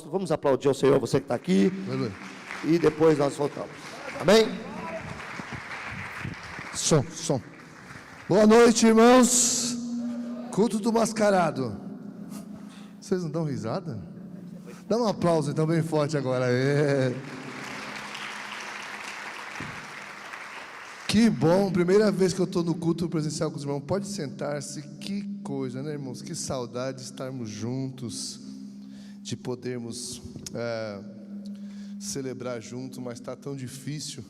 Vamos aplaudir ao Senhor, você que está aqui. E depois nós voltamos. Amém? Som. Boa noite, irmãos. Culto do mascarado. Vocês não dão risada? Dá um aplauso então bem forte agora. Que bom, primeira vez que eu estou no culto presencial com os irmãos. Pode sentar-se. Que coisa, né, irmãos? Que saudade de estarmos juntos, de podermos celebrar juntos, mas está tão difícil.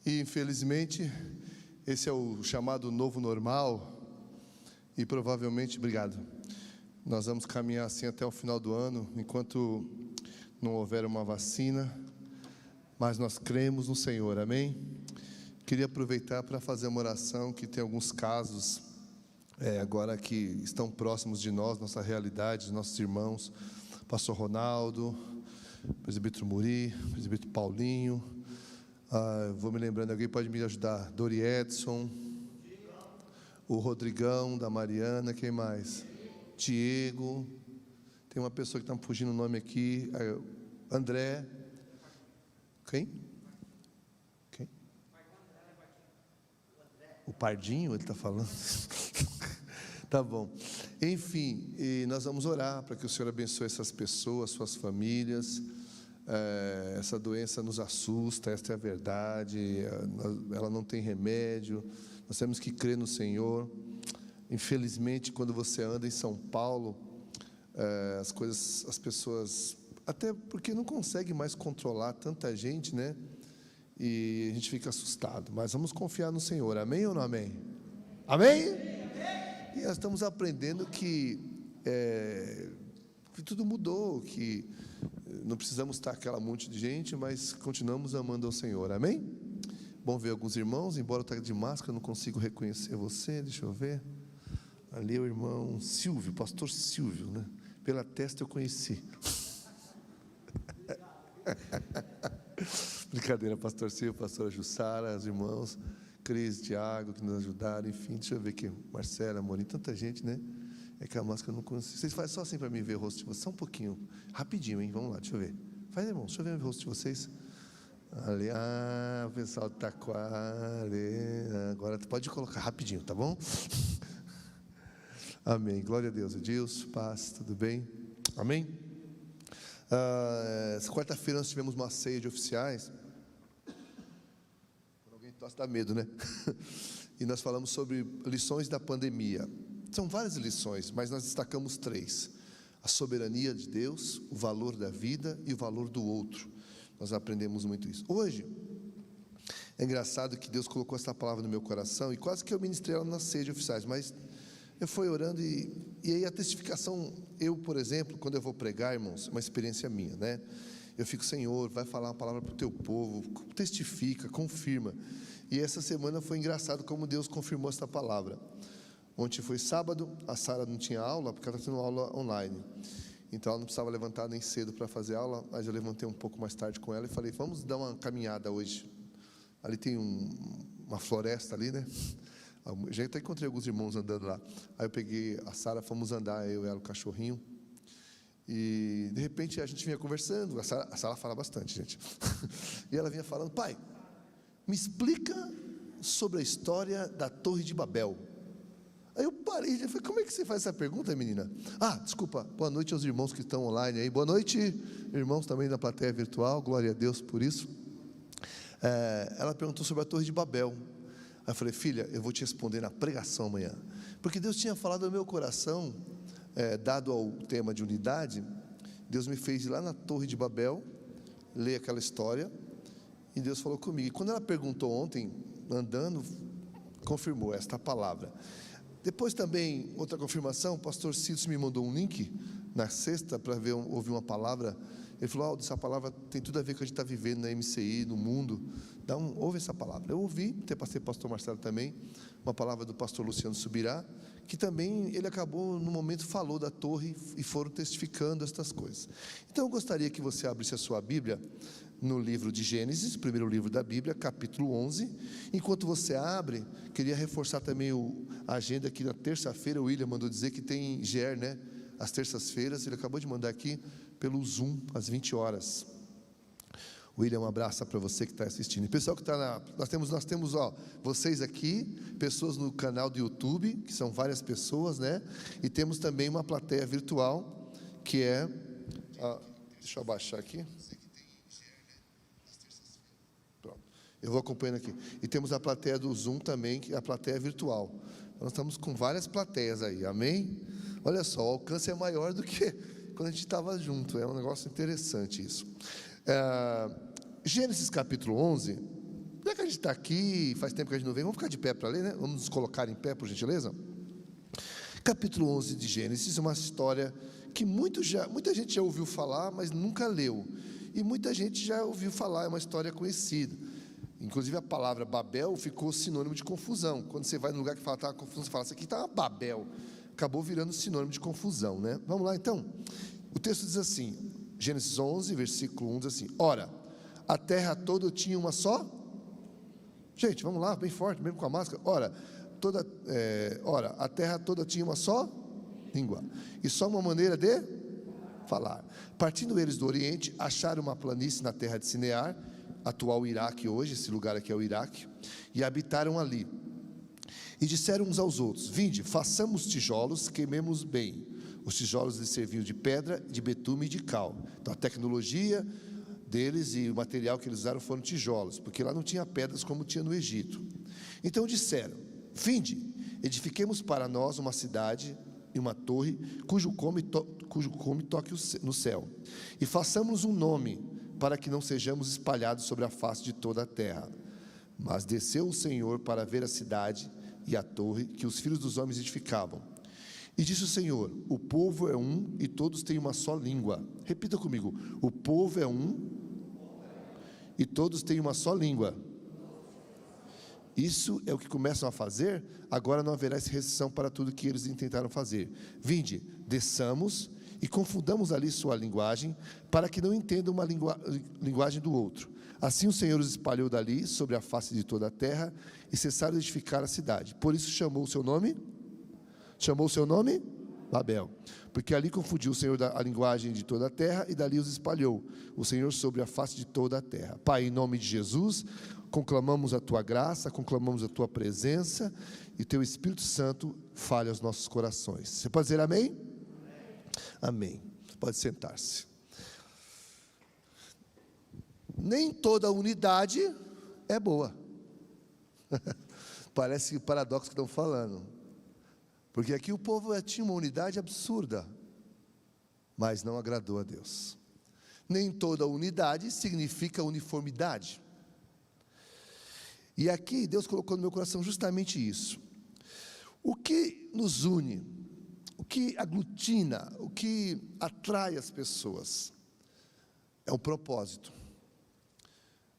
E infelizmente esse é o chamado novo normal. E provavelmente, obrigado, nós vamos caminhar assim até o final do ano, enquanto não houver uma vacina. Mas nós cremos no Senhor, amém? Queria aproveitar para fazer uma oração, que tem alguns casos agora que estão próximos de nós, nossa realidade, nossos irmãos, pastor Ronaldo, presbítero Muri, presbítero Paulinho, vou me lembrando, alguém pode me ajudar? Dori Edson, o Rodrigão, da Mariana, quem mais? Diego, tem uma pessoa que está me fugindo o nome aqui, André, quem? O Pardinho, ele está falando? Tá bom. Enfim, e nós vamos orar para que o Senhor abençoe essas pessoas, suas famílias. Essa doença nos assusta, esta é a verdade, ela não tem remédio, nós temos que crer no Senhor. Infelizmente, quando você anda em São Paulo, as pessoas, até porque não conseguem mais controlar tanta gente, né? E a gente fica assustado, mas vamos confiar no Senhor, amém ou não amém? Amém? E nós estamos aprendendo que tudo mudou, que não precisamos estar aquela monte de gente, mas continuamos amando ao Senhor, amém? Bom ver alguns irmãos, embora eu esteja de máscara, não consigo reconhecer você, deixa eu ver. Ali é o irmão Silvio, pastor Silvio, né? Pela testa eu conheci. Brincadeira, pastor Silvio, pastora Jussara, os irmãos, Cris, Tiago, que nos ajudaram, enfim, deixa eu ver aqui, Marcela, Amorim, tanta gente, né? É que a máscara eu não consigo. Vocês fazem só assim para mim ver o rosto de vocês, só um pouquinho, rapidinho, hein? Vamos lá, deixa eu ver. Faz, irmão, deixa eu ver o rosto de vocês. Ali, o pessoal está quase. Agora pode colocar rapidinho, tá bom? Amém, glória a Deus. Edilson, paz, tudo bem? Amém? Essa quarta-feira nós tivemos uma ceia de oficiais. Alguém tosse dá medo, né? E nós falamos sobre lições da pandemia. São várias lições, mas nós destacamos 3: a soberania de Deus, o valor da vida e o valor do outro. Nós aprendemos muito isso. Hoje, é engraçado que Deus colocou essa palavra no meu coração, e quase que eu ministrei ela na ceia de oficiais, mas eu fui orando e aí a testificação, eu, por exemplo, quando eu vou pregar, irmãos, é uma experiência minha, né? Eu fico, Senhor, vai falar uma palavra para o teu povo, testifica, confirma. E essa semana foi engraçado como Deus confirmou essa palavra. Ontem foi sábado, a Sara não tinha aula, porque ela está tendo aula online. Então ela não precisava levantar nem cedo para fazer aula, mas eu levantei um pouco mais tarde com ela e falei, vamos dar uma caminhada hoje. Ali tem uma floresta ali, né? Já até encontrei alguns irmãos andando lá. Aí eu peguei a Sara, fomos andar, eu e ela, o cachorrinho. E de repente a gente vinha conversando. A Sara fala bastante, gente. E ela vinha falando, pai, me explica sobre a história da Torre de Babel. Aí eu parei e falei, como é que você faz essa pergunta, menina? Desculpa, boa noite aos irmãos que estão online aí. Boa noite, irmãos também da plateia virtual, glória a Deus por isso. Ela perguntou sobre a Torre de Babel. Aí eu falei, filha, eu vou te responder na pregação amanhã. Porque Deus tinha falado ao meu coração, dado ao tema de unidade, Deus me fez ir lá na Torre de Babel, ler aquela história, e Deus falou comigo. E quando ela perguntou ontem, andando, confirmou esta palavra. Depois também, outra confirmação, o pastor Cício me mandou um link na sexta para ouvir uma palavra. Ele falou, essa palavra tem tudo a ver com o que a gente está vivendo na MCI, no mundo. Ouve essa palavra. Eu ouvi, até passei para o pastor Marcelo também, uma palavra do pastor Luciano Subirá, que também ele acabou, no momento, falou da torre e foram testificando estas coisas. Então eu gostaria que você abrisse a sua Bíblia no livro de Gênesis, primeiro livro da Bíblia, capítulo 11. Enquanto você abre, queria reforçar também a agenda que na terça-feira o William mandou dizer que tem GER, né? Às terças-feiras, ele acabou de mandar aqui, pelo Zoom, às 20 horas. William, um abraço para você que está assistindo. E pessoal que está nós temos vocês aqui, pessoas no canal do YouTube, que são várias pessoas, né? E temos também uma plateia virtual, que é... deixa eu abaixar aqui. Pronto. Eu vou acompanhando aqui. E temos a plateia do Zoom também, que é a plateia virtual. Nós estamos com várias plateias aí, amém? Olha só, o alcance é maior do que quando a gente estava junto. É um negócio interessante isso. Gênesis capítulo 11, já que a gente está aqui, faz tempo que a gente não vem, vamos ficar de pé para ler, né? Vamos nos colocar em pé, por gentileza. Capítulo 11 de Gênesis é uma história que muita gente já ouviu falar, mas nunca leu, e muita gente já ouviu falar, é uma história conhecida. Inclusive a palavra Babel ficou sinônimo de confusão. Quando você vai num lugar que fala, está uma confusão, você fala, isso aqui está uma Babel, acabou virando sinônimo de confusão, né? Vamos lá então. O texto diz assim, Gênesis 11, versículo 1, diz assim: ora, a terra toda tinha uma só... Gente, vamos lá, bem forte, mesmo com a máscara. Ora, a terra toda tinha uma só língua, e só uma maneira de falar. Partindo eles do Oriente, acharam uma planície na terra de Sinear, atual Iraque hoje, esse lugar aqui é o Iraque, e habitaram ali. E disseram uns aos outros: vinde, façamos tijolos, queimemos bem. Os tijolos lhes serviam de pedra, de betume e de cal. Então a tecnologia deles e o material que eles usaram foram tijolos, porque lá não tinha pedras como tinha no Egito. Então disseram: vinde, edifiquemos para nós uma cidade e uma torre, cujo cume toque no céu, e façamos um nome, para que não sejamos espalhados sobre a face de toda a terra. Mas desceu o Senhor para ver a cidade e a torre que os filhos dos homens edificavam. E disse o Senhor: o povo é um e todos têm uma só língua. Repita comigo: o povo é um e todos têm uma só língua. Isso é o que começam a fazer, agora não haverá restrição para tudo que eles intentaram fazer. Vinde, desçamos e confundamos ali sua linguagem, para que não entendam uma linguagem do outro. Assim o Senhor os espalhou dali, sobre a face de toda a terra, e cessaram de edificar a cidade. Por isso chamou o seu nome Babel, porque ali confundiu o Senhor a linguagem de toda a terra, e dali os espalhou o Senhor sobre a face de toda a terra. Pai, em nome de Jesus, conclamamos a Tua graça, conclamamos a Tua presença, e Teu Espírito Santo fale aos nossos corações. Você pode dizer amém? Amém. Pode sentar-se. Nem toda unidade é boa. Parece paradoxo que estão falando. Porque aqui o povo tinha uma unidade absurda, mas não agradou a Deus. Nem toda unidade significa uniformidade. E aqui Deus colocou no meu coração justamente isso. O que nos une, o que aglutina, o que atrai as pessoas, é o propósito.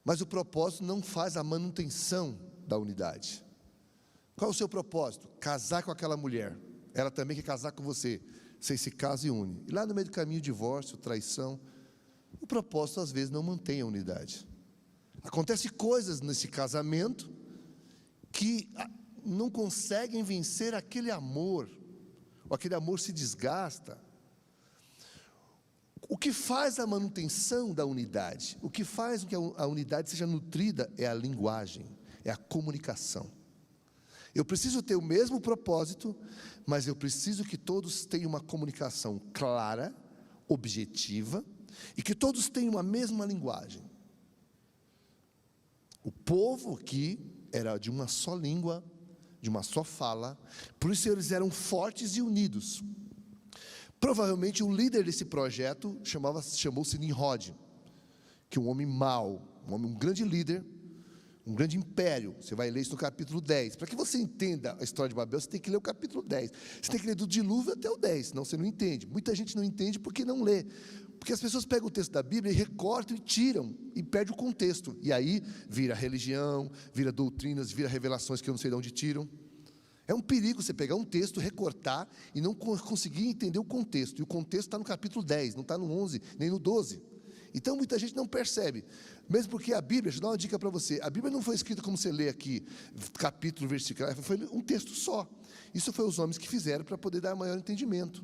Mas o propósito não faz a manutenção da unidade. Qual é o seu propósito? Casar com aquela mulher. Ela também quer casar com você. Vocês se casam e unem. E lá no meio do caminho, divórcio, traição. O propósito às vezes não mantém a unidade. Acontecem coisas nesse casamento que não conseguem vencer aquele amor. Ou aquele amor se desgasta. O que faz a manutenção da unidade, o que faz com que a unidade seja nutrida é a linguagem, é a comunicação. Eu preciso ter o mesmo propósito, mas eu preciso que todos tenham uma comunicação clara, objetiva, e que todos tenham a mesma linguagem. O povo aqui era de uma só língua, de uma só fala, por isso eles eram fortes e unidos. Provavelmente o líder desse projeto chamou-se Nimrod, que é um homem mau, um grande líder, um grande império. Você vai ler isso no capítulo 10. Para que você entenda a história de Babel, você tem que ler o capítulo 10. Você tem que ler do dilúvio até o 10, senão você não entende. Muita gente não entende porque não lê. Porque as pessoas pegam o texto da Bíblia e recortam e tiram, e perdem o contexto. E aí vira religião, vira doutrinas, vira revelações que eu não sei de onde tiram. É um perigo você pegar um texto, recortar e não conseguir entender o contexto. E o contexto está no capítulo 10, não está no 11, nem no 12. Então muita gente não percebe. Mesmo porque a Bíblia, deixa eu dar uma dica para você. A Bíblia não foi escrita como você lê aqui, capítulo, versículo. Foi um texto só. Isso foi os homens que fizeram para poder dar maior entendimento.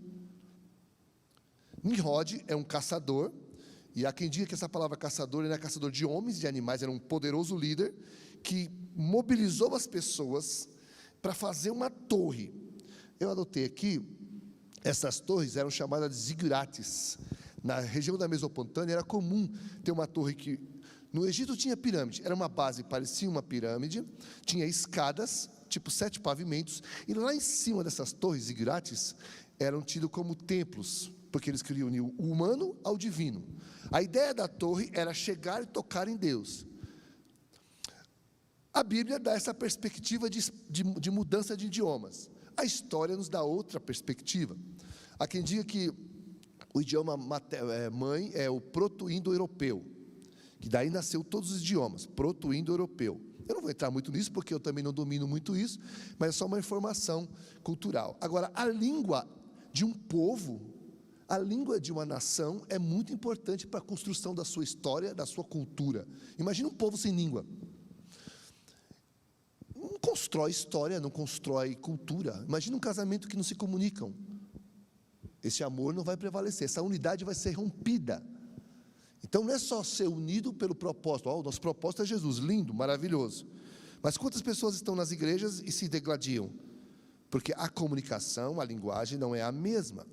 Nimrod é um caçador, e há quem diga que essa palavra caçador, ele não é caçador de homens e de animais, era um poderoso líder, que mobilizou as pessoas para fazer uma torre. Eu adotei aqui, essas torres eram chamadas de zigurates. Na região da Mesopotâmia era comum ter uma torre que, no Egito tinha pirâmide, era uma base, parecia uma pirâmide, tinha escadas, tipo 7 pavimentos, e lá em cima dessas torres zigurates, eram tidos como templos, porque eles queriam unir o humano ao divino. A ideia da torre era chegar e tocar em Deus. A Bíblia dá essa perspectiva de mudança de idiomas. A história nos dá outra perspectiva. Há quem diga que o idioma mãe é o proto-indo-europeu, que daí nasceu todos os idiomas, proto-indo-europeu. Eu não vou entrar muito nisso, porque eu também não domino muito isso, mas é só uma informação cultural. Agora, a língua de um povo, a língua de uma nação é muito importante para a construção da sua história, da sua cultura. Imagina um povo sem língua. Não constrói história, não constrói cultura. Imagina um casamento que não se comunicam. Esse amor não vai prevalecer, essa unidade vai ser rompida. Então não é só ser unido pelo propósito. O nosso propósito é Jesus, lindo, maravilhoso. Mas quantas pessoas estão nas igrejas e se degladiam? Porque a comunicação, a linguagem não é a mesma.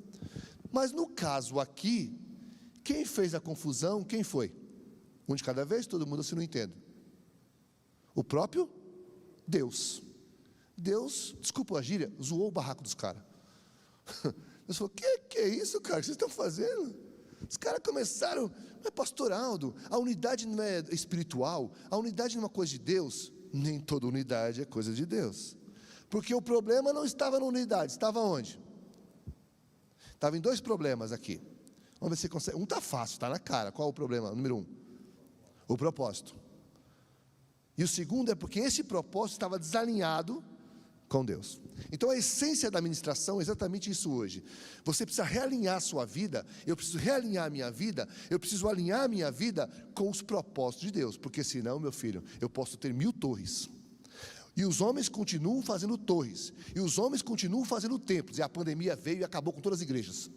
Mas no caso aqui, quem fez a confusão, quem foi? Um de cada vez, todo mundo assim não entende. O próprio Deus. Deus, desculpa a gíria, zoou o barraco dos caras. Deus falou, que é isso, cara, que vocês estão fazendo? Os caras começaram, mas pastor Aldo, a unidade não é espiritual, a unidade não é uma coisa de Deus. Nem toda unidade é coisa de Deus. Porque o problema não estava na unidade, estava onde? Estava em 2 problemas aqui. Vamos ver se você consegue. Um está fácil, está na cara. Qual é o problema? Número 1. O propósito. E o segundo é porque esse propósito estava desalinhado com Deus. Então a essência da administração é exatamente isso hoje. Você precisa realinhar a sua vida, eu preciso realinhar a minha vida, eu preciso alinhar a minha vida com os propósitos de Deus, porque senão, meu filho, eu posso ter 1000 torres. E os homens continuam fazendo torres, e os homens continuam fazendo templos, e a pandemia veio e acabou com todas as igrejas.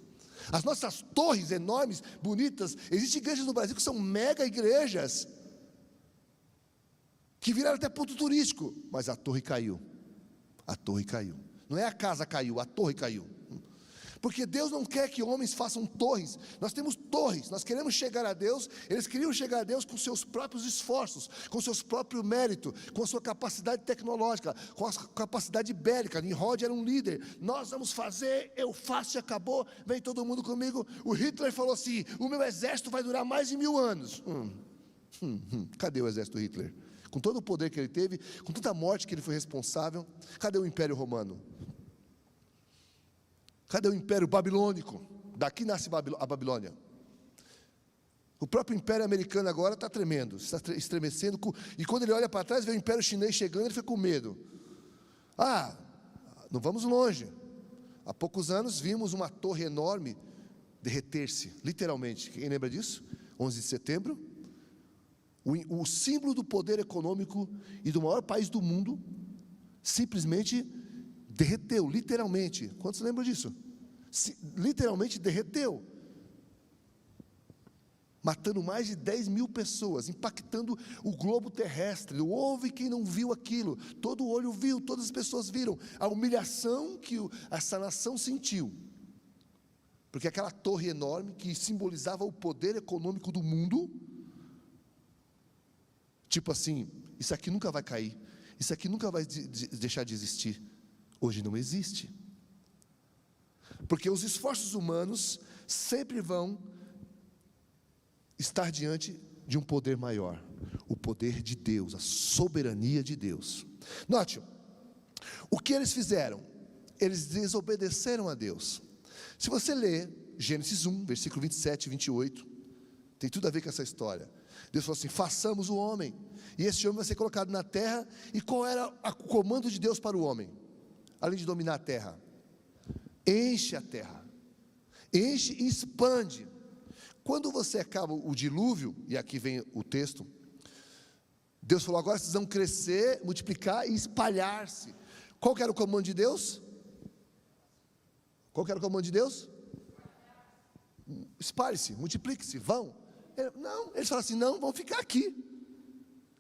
As nossas torres enormes, bonitas, existem igrejas no Brasil que são mega igrejas, que viraram até ponto turístico, mas a torre caiu. A torre caiu. Não é a casa caiu, a torre caiu. Porque Deus não quer que homens façam torres. Nós temos torres, nós queremos chegar a Deus. Eles queriam chegar a Deus com seus próprios esforços, com seus próprios méritos, com a sua capacidade tecnológica, com a capacidade bélica. Nimrod era um líder. Nós vamos fazer, eu faço e acabou. Vem todo mundo comigo. O Hitler falou assim: o meu exército vai durar mais de 1000 anos. Cadê o exército do Hitler? Com todo o poder que ele teve, com tanta morte que ele foi responsável, cadê o Império Romano? Cadê o Império Babilônico? Daqui nasce a Babilônia. O próprio Império Americano agora está tremendo, está estremecendo, e quando ele olha para trás, vê o Império Chinês chegando, ele fica com medo. Não vamos longe. Há poucos anos vimos uma torre enorme derreter-se, literalmente. Quem lembra disso? 11 de setembro. O símbolo do poder econômico e do maior país do mundo simplesmente derreteu, literalmente. Quantos lembram disso? Literalmente derreteu, matando mais de 10.000 pessoas, impactando o globo terrestre. Houve quem não viu aquilo, todo olho viu, todas as pessoas viram a humilhação que essa nação sentiu, porque aquela torre enorme que simbolizava o poder econômico do mundo, tipo assim, isso aqui nunca vai cair, isso aqui nunca vai deixar de existir. Hoje não existe. Porque os esforços humanos sempre vão estar diante de um poder maior. O poder de Deus, a soberania de Deus. Note, o que eles fizeram? Eles desobedeceram a Deus. Se você ler Gênesis 1, versículo 27 e 28, tem tudo a ver com essa história. Deus falou assim: façamos o homem, e esse homem vai ser colocado na terra. E qual era o comando de Deus para o homem? Além de dominar a terra: enche a terra, enche e expande. Quando você acaba o dilúvio, e aqui vem o texto, Deus falou: agora vocês vão crescer, multiplicar e espalhar-se. Qual que era o comando de Deus? Qual que era o comando de Deus? espalhe-se, multiplique-se, vão. Não, eles falaram assim, não, vão ficar aqui.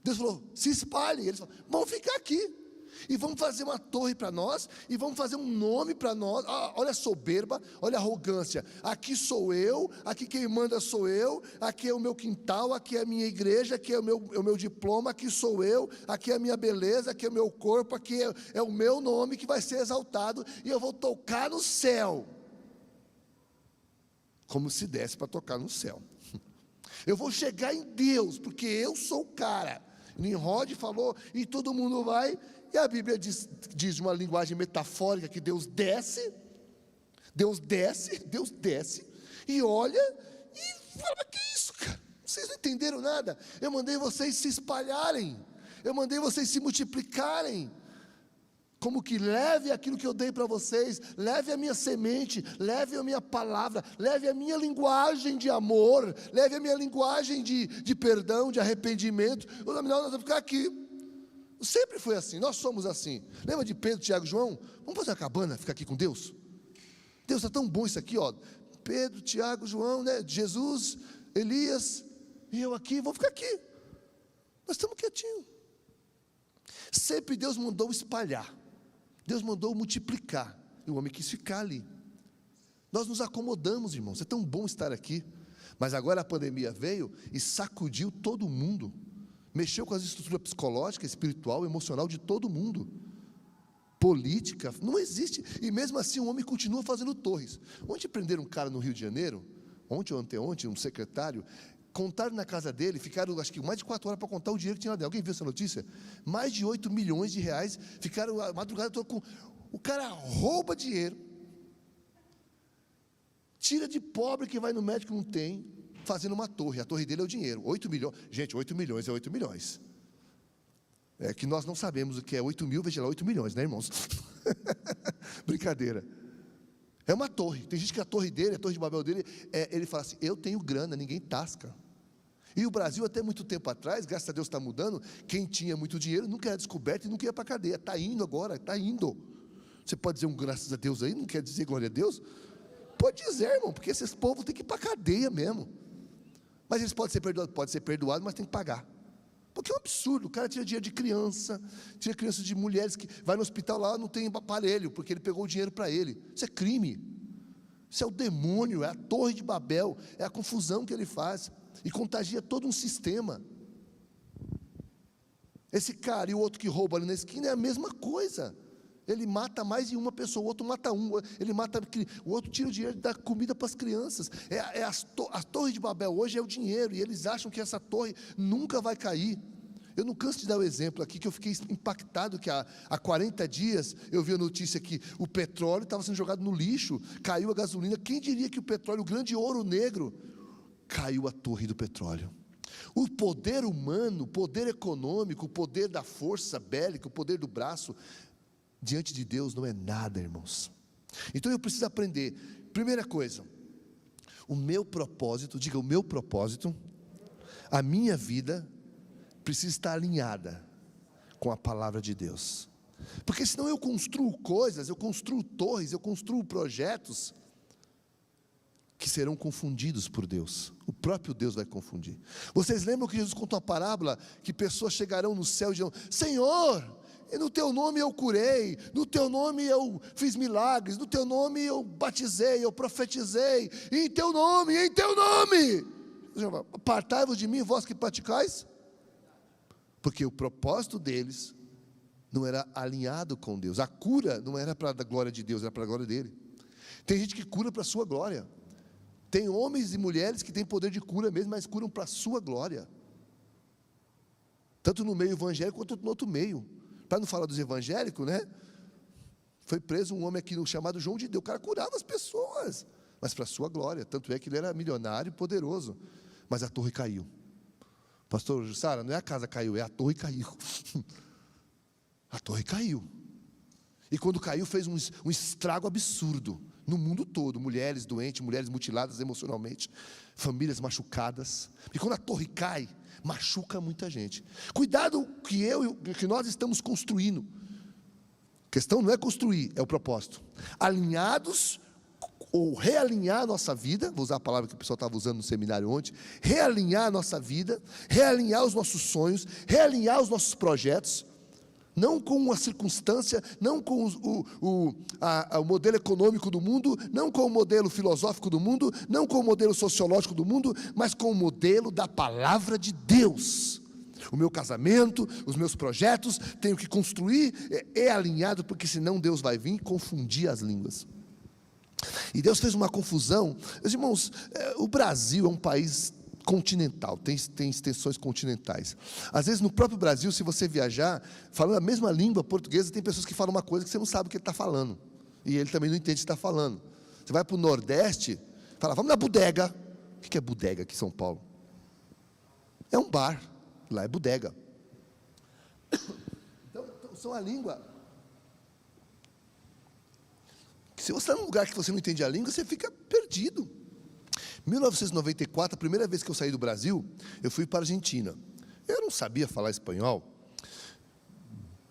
Deus falou, se espalhem. Eles falaram, vão ficar aqui. E vamos fazer uma torre para nós, e vamos fazer um nome para nós. Olha a soberba, olha a arrogância. Aqui sou eu, aqui quem manda sou eu, aqui é o meu quintal, aqui é a minha igreja, aqui é o meu diploma, aqui sou eu, aqui é a minha beleza, aqui é o meu corpo, aqui é o meu nome que vai ser exaltado, e eu vou tocar no céu. Como se desse para tocar no céu. Eu vou chegar em Deus, porque eu sou o cara. Nimrod falou, e todo mundo vai. E a Bíblia diz de uma linguagem metafórica que Deus desce, e olha, e fala, que isso, cara? Vocês não entenderam nada. Eu mandei vocês se espalharem, eu mandei vocês se multiplicarem. Como que leve aquilo que eu dei para vocês, leve a minha semente, leve a minha palavra, leve a minha linguagem de amor, leve a minha linguagem de perdão, de arrependimento. Nós vamos ficar aqui. Sempre foi assim, nós somos assim. Lembra de Pedro, Tiago e João? Vamos fazer uma cabana, ficar aqui com Deus? Deus está tão bom isso aqui, ó. Pedro, Tiago, João, né? Jesus, Elias, e eu aqui, vou ficar aqui. Nós estamos quietinhos. Sempre Deus mandou espalhar, Deus mandou multiplicar, e o homem quis ficar ali. Nós nos acomodamos, irmãos, é tão bom estar aqui. Mas agora a pandemia veio e sacudiu todo mundo. Mexeu com as estruturas psicológica, espiritual, emocional de todo mundo. Política, não existe. E mesmo assim o homem continua fazendo torres. Ontem prenderam um cara no Rio de Janeiro, ontem ou anteontem, um secretário, contaram na casa dele, ficaram acho que mais de 4 horas para contar o dinheiro que tinha lá dentro. Alguém viu essa notícia? Mais de 8 milhões de reais, ficaram a madrugada toda com... O cara rouba dinheiro, tira de pobre que vai no médico não tem, fazendo uma torre. A torre dele é o dinheiro, 8 milhões. Gente, 8 milhões é 8 milhões. É que nós não sabemos o que é 8 mil, veja lá, 8 milhões, né, irmãos? Brincadeira. É uma torre. Tem gente que a torre dele, a torre de Babel dele, ele fala assim, eu tenho grana, ninguém tasca. E o Brasil, até muito tempo atrás, graças a Deus está mudando, quem tinha muito dinheiro nunca era descoberto e nunca ia para a cadeia. Está indo agora, está indo. Você pode dizer um graças a Deus aí, não quer dizer glória a Deus? Pode dizer, irmão, porque esses povos têm que ir para a cadeia mesmo. Mas eles podem ser perdoados, mas tem que pagar. Porque é um absurdo, o cara tira dinheiro de criança, tira criança de mulheres que vai no hospital lá, não tem aparelho, porque ele pegou o dinheiro para ele. Isso é crime, isso é o demônio, é a torre de Babel, é a confusão que ele faz, e contagia todo um sistema. Esse cara e o outro que rouba ali na esquina é a mesma coisa. Ele mata mais de uma pessoa, o outro mata um, o outro tira o dinheiro e dá comida para as crianças. A torre de Babel hoje é o dinheiro, e eles acham que essa torre nunca vai cair. Eu não canso de dar o exemplo aqui, que eu fiquei impactado, que há 40 dias, eu vi a notícia que o petróleo estava sendo jogado no lixo, caiu a gasolina. Quem diria que o petróleo, o grande ouro negro, caiu a torre do petróleo? O poder humano, o poder econômico, o poder da força bélica, o poder do braço, diante de Deus não é nada, irmãos. Então eu preciso aprender. Primeira coisa, o meu propósito, diga o meu propósito, a minha vida precisa estar alinhada com a palavra de Deus. Porque senão eu construo coisas, eu construo torres, eu construo projetos que serão confundidos por Deus. O próprio Deus vai confundir. Vocês lembram que Jesus contou a parábola que pessoas chegarão no céu e dirão: Senhor, no teu nome eu curei, no teu nome eu fiz milagres, no teu nome eu batizei, eu profetizei, em teu nome, apartai-vos de mim, vós que praticais. Porque o propósito deles não era alinhado com Deus. A cura não era para a glória de Deus, era para a glória dele. Tem gente que cura para a sua glória. Tem homens e mulheres que têm poder de cura mesmo, mas curam para a sua glória. Tanto no meio evangélico quanto no outro meio. Para não falar dos evangélicos, né? Foi preso um homem aqui chamado João de Deus. O cara curava as pessoas, mas para a sua glória. Tanto é que ele era milionário e poderoso. Mas a torre caiu. Pastor Jussara, não é a casa caiu, é a torre caiu. A torre caiu. E quando caiu, fez um estrago absurdo no mundo todo. Mulheres doentes, mulheres mutiladas emocionalmente, famílias machucadas. E quando a torre cai, machuca muita gente. Cuidado que nós estamos construindo. A questão não é construir, é o propósito. Alinhados ou realinhar a nossa vida, vou usar a palavra que o pessoal estava usando no seminário ontem, realinhar a nossa vida, realinhar os nossos sonhos, realinhar os nossos projetos, não com uma circunstância, não com o modelo econômico do mundo, não com o modelo filosófico do mundo, não com o modelo sociológico do mundo, mas com o modelo da palavra de Deus. O meu casamento, os meus projetos, tenho que construir, alinhado, porque senão Deus vai vir e confundir as línguas. E Deus fez uma confusão. Meus irmãos, o Brasil é um país continental, tem extensões continentais. Às vezes no próprio Brasil, se você viajar, falando a mesma língua portuguesa, tem pessoas que falam uma coisa que você não sabe o que ele está falando. E ele também não entende o que está falando. Você vai para o Nordeste, fala, vamos na bodega. O que é bodega aqui em São Paulo? É um bar, lá é bodega. Então são a língua. Se você está num lugar que você não entende a língua, você fica perdido. Em 1994, a primeira vez que eu saí do Brasil, eu fui para a Argentina. Eu não sabia falar espanhol.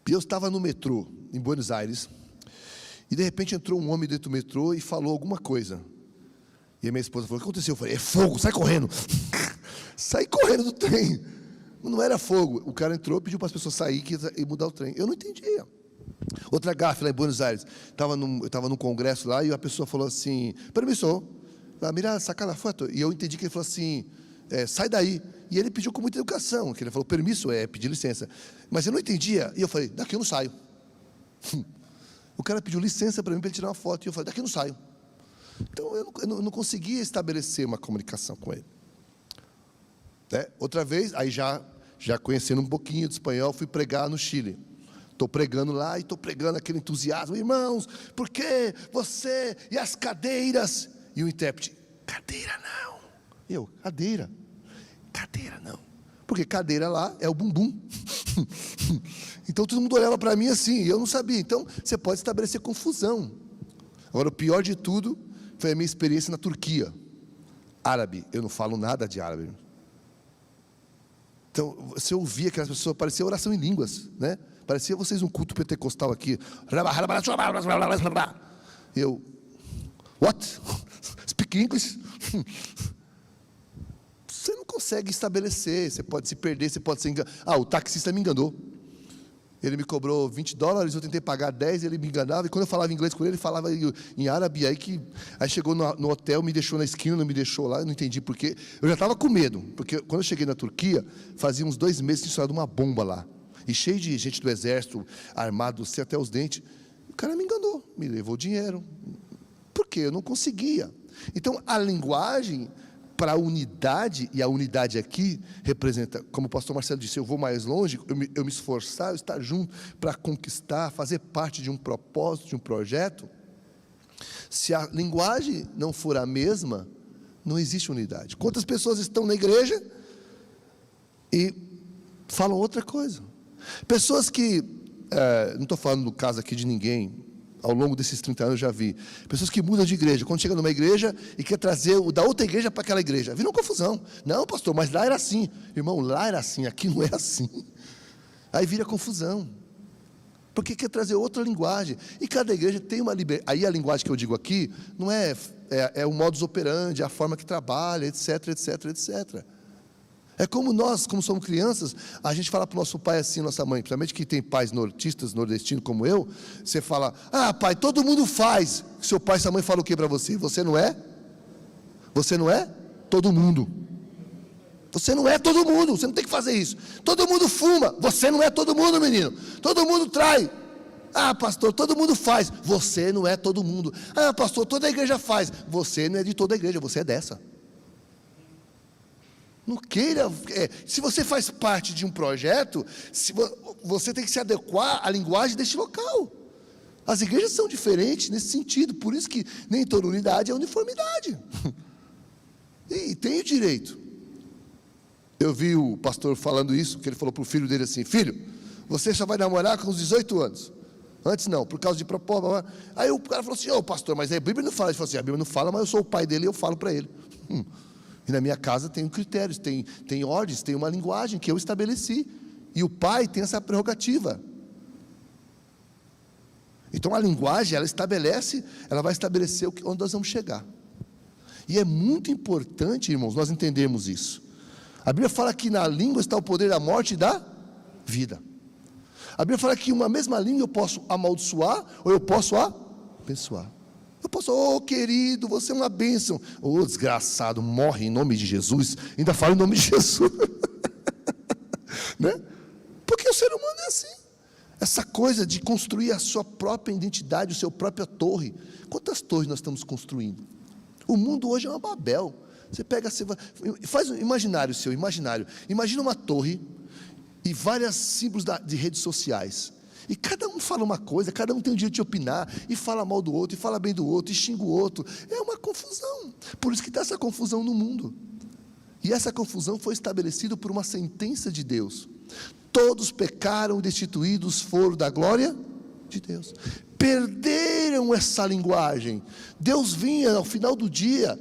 E eu estava no metrô, em Buenos Aires, e de repente entrou um homem dentro do metrô e falou alguma coisa. E a minha esposa falou, o que aconteceu? Eu falei, é fogo, sai correndo. Saí correndo do trem. Não era fogo. O cara entrou, pediu para as pessoas saírem e mudar o trem. Eu não entendia. Outra gafe lá em Buenos Aires. Eu estava num congresso lá e a pessoa falou assim, permisso, mira, saca a foto. E eu entendi que ele falou assim, sai daí. E ele pediu com muita educação, que ele falou, permisso, pedir licença. Mas eu não entendia. E eu falei, daqui eu não saio. O cara pediu licença para mim, para ele tirar uma foto. E eu falei, daqui eu não saio. Então eu não conseguia estabelecer uma comunicação com ele. Outra vez, aí já conhecendo um pouquinho de espanhol, fui pregar no Chile. Estou pregando lá e estou pregando aquele entusiasmo. Irmãos, por que você e as cadeiras? E o intérprete, cadeira não. Eu, cadeira não. Porque cadeira lá é o bumbum. Então todo mundo olhava para mim assim, e eu não sabia. Então você pode estabelecer confusão. Agora o pior de tudo foi a minha experiência na Turquia. Árabe, eu não falo nada de árabe. Então você ouvia aquelas pessoas, parecia oração em línguas, né? Parecia vocês um culto pentecostal aqui. Eu, what? Speak English? Você não consegue estabelecer, você pode se perder, você pode se enganar. O taxista me enganou. Ele me cobrou $20, eu tentei pagar 10, ele me enganava, e quando eu falava inglês com ele falava em árabe, aí chegou no hotel, me deixou na esquina, não me deixou lá, eu não entendi porquê. Eu já estava com medo, porque quando eu cheguei na Turquia, fazia uns 2 meses que tinha estourado uma bomba lá, e cheio de gente do exército, armado, até os dentes. O cara me enganou, me levou dinheiro. Por quê? Eu não conseguia. Então, a linguagem para a unidade, e a unidade aqui representa, como o pastor Marcelo disse, eu vou mais longe, eu me esforçar, eu estar junto para conquistar, fazer parte de um propósito, de um projeto. Se a linguagem não for a mesma, não existe unidade. Quantas pessoas estão na igreja e falam outra coisa? Pessoas que, não estou falando no caso aqui de ninguém, ao longo desses 30 anos eu já vi, pessoas que mudam de igreja, quando chega numa igreja e quer trazer o da outra igreja para aquela igreja, vira uma confusão. Não, pastor, mas lá era assim. Irmão, lá era assim, aqui não é assim. Aí vira confusão, porque quer trazer outra linguagem, e cada igreja tem uma liberdade. Aí a linguagem que eu digo aqui, não é o modus operandi, a forma que trabalha, etc, etc, etc. É como nós, como somos crianças, a gente fala para o nosso pai assim, nossa mãe, principalmente que tem pais nortistas, nordestinos como eu, você fala, pai, todo mundo faz. Seu pai e sua mãe falam o que para você? Você não é? Você não é? Todo mundo. Você não é todo mundo, você não tem que fazer isso. Todo mundo fuma, você não é todo mundo, menino. Todo mundo trai. Pastor, todo mundo faz. Você não é todo mundo. Pastor, toda a igreja faz. Você não é de toda a igreja, você é dessa. Não queira, se você faz parte de um projeto, você tem que se adequar à linguagem deste local. As igrejas são diferentes nesse sentido, por isso que nem toda unidade é uniformidade. E tem o direito. Eu vi o pastor falando isso, que ele falou para o filho dele assim, filho, você só vai namorar com os 18 anos. Antes não, por causa de propósito. Aí o cara falou assim, pastor, mas a Bíblia não fala. Ele falou assim, a Bíblia não fala, mas eu sou o pai dele e eu falo para ele. E na minha casa tem critérios, tem ordens, tem uma linguagem que eu estabeleci. E o pai tem essa prerrogativa. Então a linguagem, ela vai estabelecer onde nós vamos chegar. E é muito importante, irmãos, nós entendermos isso. A Bíblia fala que na língua está o poder da morte e da vida. A Bíblia fala que uma mesma língua eu posso amaldiçoar ou eu posso abençoar. Eu posso, querido, você é uma bênção. Desgraçado, morre em nome de Jesus. Ainda fala em nome de Jesus. Né? Porque o ser humano é assim. Essa coisa de construir a sua própria identidade, a sua própria torre. Quantas torres nós estamos construindo? O mundo hoje é uma Babel. Você pega, faz um imaginário seu, imaginário. Imagina uma torre e vários símbolos de redes sociais. E cada um fala uma coisa, cada um tem o direito de opinar, e fala mal do outro, e fala bem do outro, e xinga o outro. É uma confusão. Por isso que está essa confusão no mundo. E essa confusão foi estabelecida por uma sentença de Deus. Todos pecaram e destituídos foram da glória de Deus. Perderam essa linguagem. Deus vinha, ao final do dia,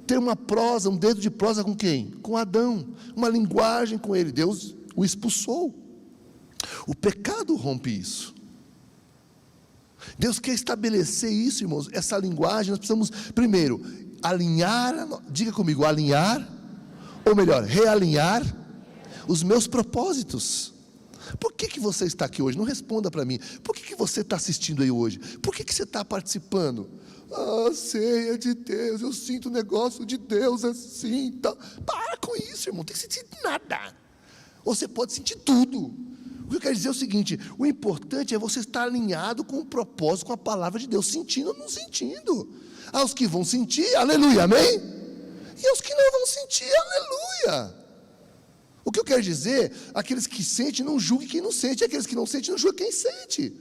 ter uma prosa, um dedo de prosa com quem? Com Adão. Uma linguagem com ele. Deus o expulsou. O pecado rompe isso. Deus quer estabelecer isso, irmãos. Essa linguagem, nós precisamos, primeiro, alinhar, diga comigo, alinhar, ou melhor, realinhar os meus propósitos. Por que você está aqui hoje? Não responda para mim. Por que você está assistindo aí hoje? Por que você está participando? Ceia de Deus, eu sinto o negócio de Deus assim, tá. Para com isso, irmão, não tem que sentir nada. Ou você pode sentir tudo. O que eu quero dizer é o seguinte: o importante é você estar alinhado com o propósito, com a palavra de Deus, sentindo ou não sentindo. Aos que vão sentir, aleluia, amém? E aos que não vão sentir, aleluia. O que eu quero dizer, aqueles que sentem, não julguem quem não sente, aqueles que não sentem, não julguem quem sente.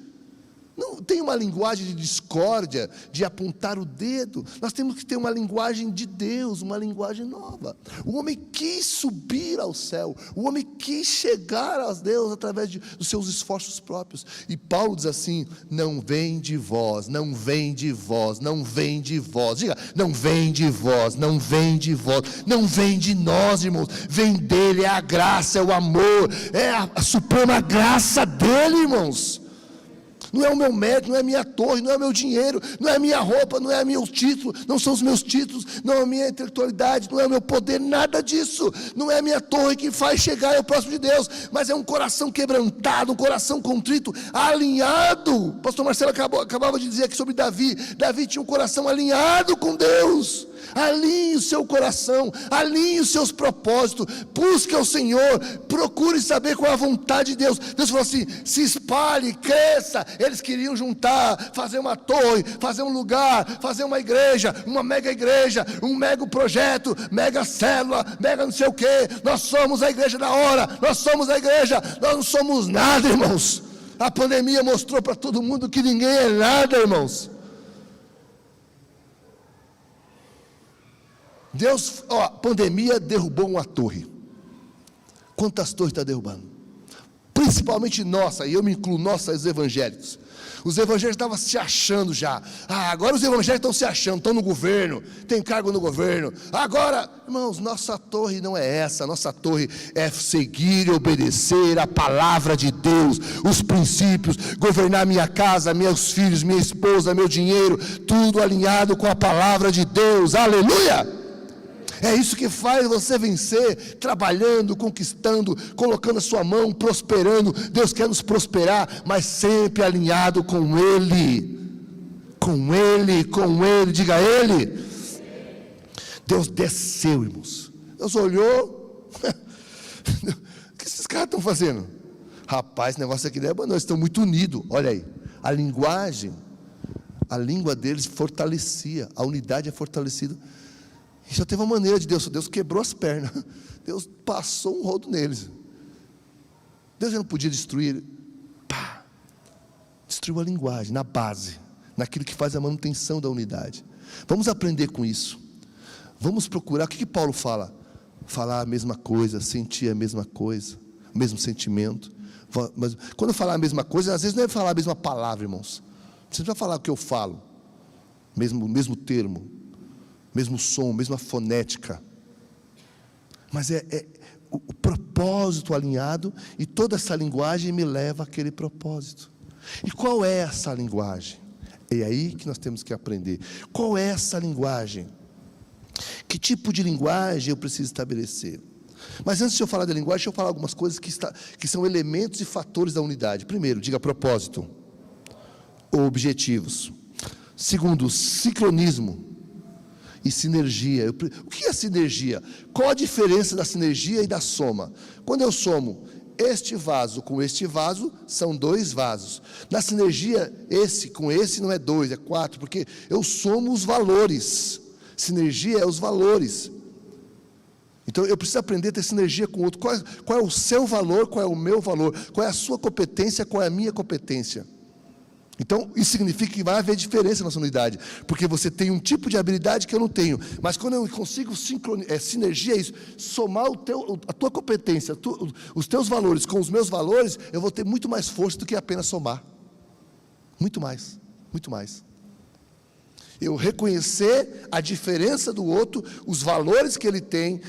Não tem uma linguagem de discórdia, de apontar o dedo. Nós temos que ter uma linguagem de Deus, uma linguagem nova. O homem quis subir ao céu, o homem quis chegar a Deus através dos seus esforços próprios. E Paulo diz assim: não vem de vós, não vem de vós, não vem de vós. Diga, não vem de vós, não vem de vós, não vem de nós, irmãos. Vem dele, é a graça, é o amor, é a suprema graça dele, irmãos. Não é o meu mérito, não é a minha torre, não é o meu dinheiro, não é a minha roupa, não é o meu título, não são os meus títulos, não é a minha intelectualidade, não é o meu poder, nada disso. Não é a minha torre que faz chegar ao próximo de Deus, mas é um coração quebrantado, um coração contrito, alinhado. O pastor Marcelo acabava de dizer aqui sobre Davi. Davi tinha um coração alinhado com Deus. Alinhe o seu coração, alinhe os seus propósitos, busque ao Senhor, procure saber qual é a vontade de Deus. Deus falou assim: se espalhe, cresça. Eles queriam juntar, fazer uma torre, fazer um lugar, fazer uma igreja, um mega projeto, mega célula, mega não sei o que. Nós somos a igreja da hora, nós somos a igreja. Nós não somos nada, irmãos. A pandemia mostrou para todo mundo que ninguém é nada, irmãos. Deus, a pandemia derrubou uma torre. Quantas torres está derrubando? Principalmente nossa, e eu me incluo, os evangélicos. Os evangélicos estavam se achando já. Agora os evangélicos estão se achando, estão no governo, tem cargo no governo. Agora, irmãos, nossa torre não é essa. Nossa torre é seguir e obedecer a palavra de Deus, os princípios, governar minha casa, meus filhos, minha esposa, meu dinheiro, tudo alinhado com a palavra de Deus. Aleluia! É isso que faz você vencer, trabalhando, conquistando, colocando a sua mão, prosperando. Deus quer nos prosperar, mas sempre alinhado com Ele. Com Ele, com Ele, diga Ele. Deus desceu, irmãos. Deus olhou. O que esses caras estão fazendo? Rapaz, esse negócio aqui não é bom, não. Eles estão muito unidos. Olha aí, a linguagem, a língua deles fortalecia, a unidade é fortalecida. E só teve uma maneira de Deus quebrou as pernas. Deus passou um rodo neles. Deus já não podia destruir. Destruiu a linguagem, na base, naquilo que faz a manutenção da unidade. Vamos aprender com isso. Vamos procurar, o que Paulo fala? Falar a mesma coisa, sentir a mesma coisa, o mesmo sentimento. Mas quando eu falar a mesma coisa, às vezes não é falar a mesma palavra, irmãos. Você não vai falar o que eu falo, mesmo termo, mesmo som, mesma fonética, mas é o propósito alinhado, e toda essa linguagem me leva àquele propósito. E qual é essa linguagem? É aí que nós temos que aprender. Qual é essa linguagem? Que tipo de linguagem eu preciso estabelecer? Mas antes de eu falar da linguagem, deixa eu falar algumas coisas que são elementos e fatores da unidade. Primeiro, diga propósito ou objetivos. Segundo, sincronismo e sinergia. O que é sinergia? Qual a diferença da sinergia e da soma? Quando eu somo este vaso com este vaso, são 2 vasos. Na sinergia, esse com esse não é 2, é 4, porque eu somo os valores. Sinergia é os valores. Então, eu preciso aprender a ter sinergia com o outro. Qual é o seu valor, qual é o meu valor? Qual é a sua competência, qual é a minha competência? Então, isso significa que vai haver diferença na nossa unidade, porque você tem um tipo de habilidade que eu não tenho, mas quando eu consigo sinergia, é isso, somar a tua competência, os teus valores com os meus valores, eu vou ter muito mais força do que apenas somar, muito mais, muito mais. Eu reconhecer a diferença do outro, os valores que ele tem,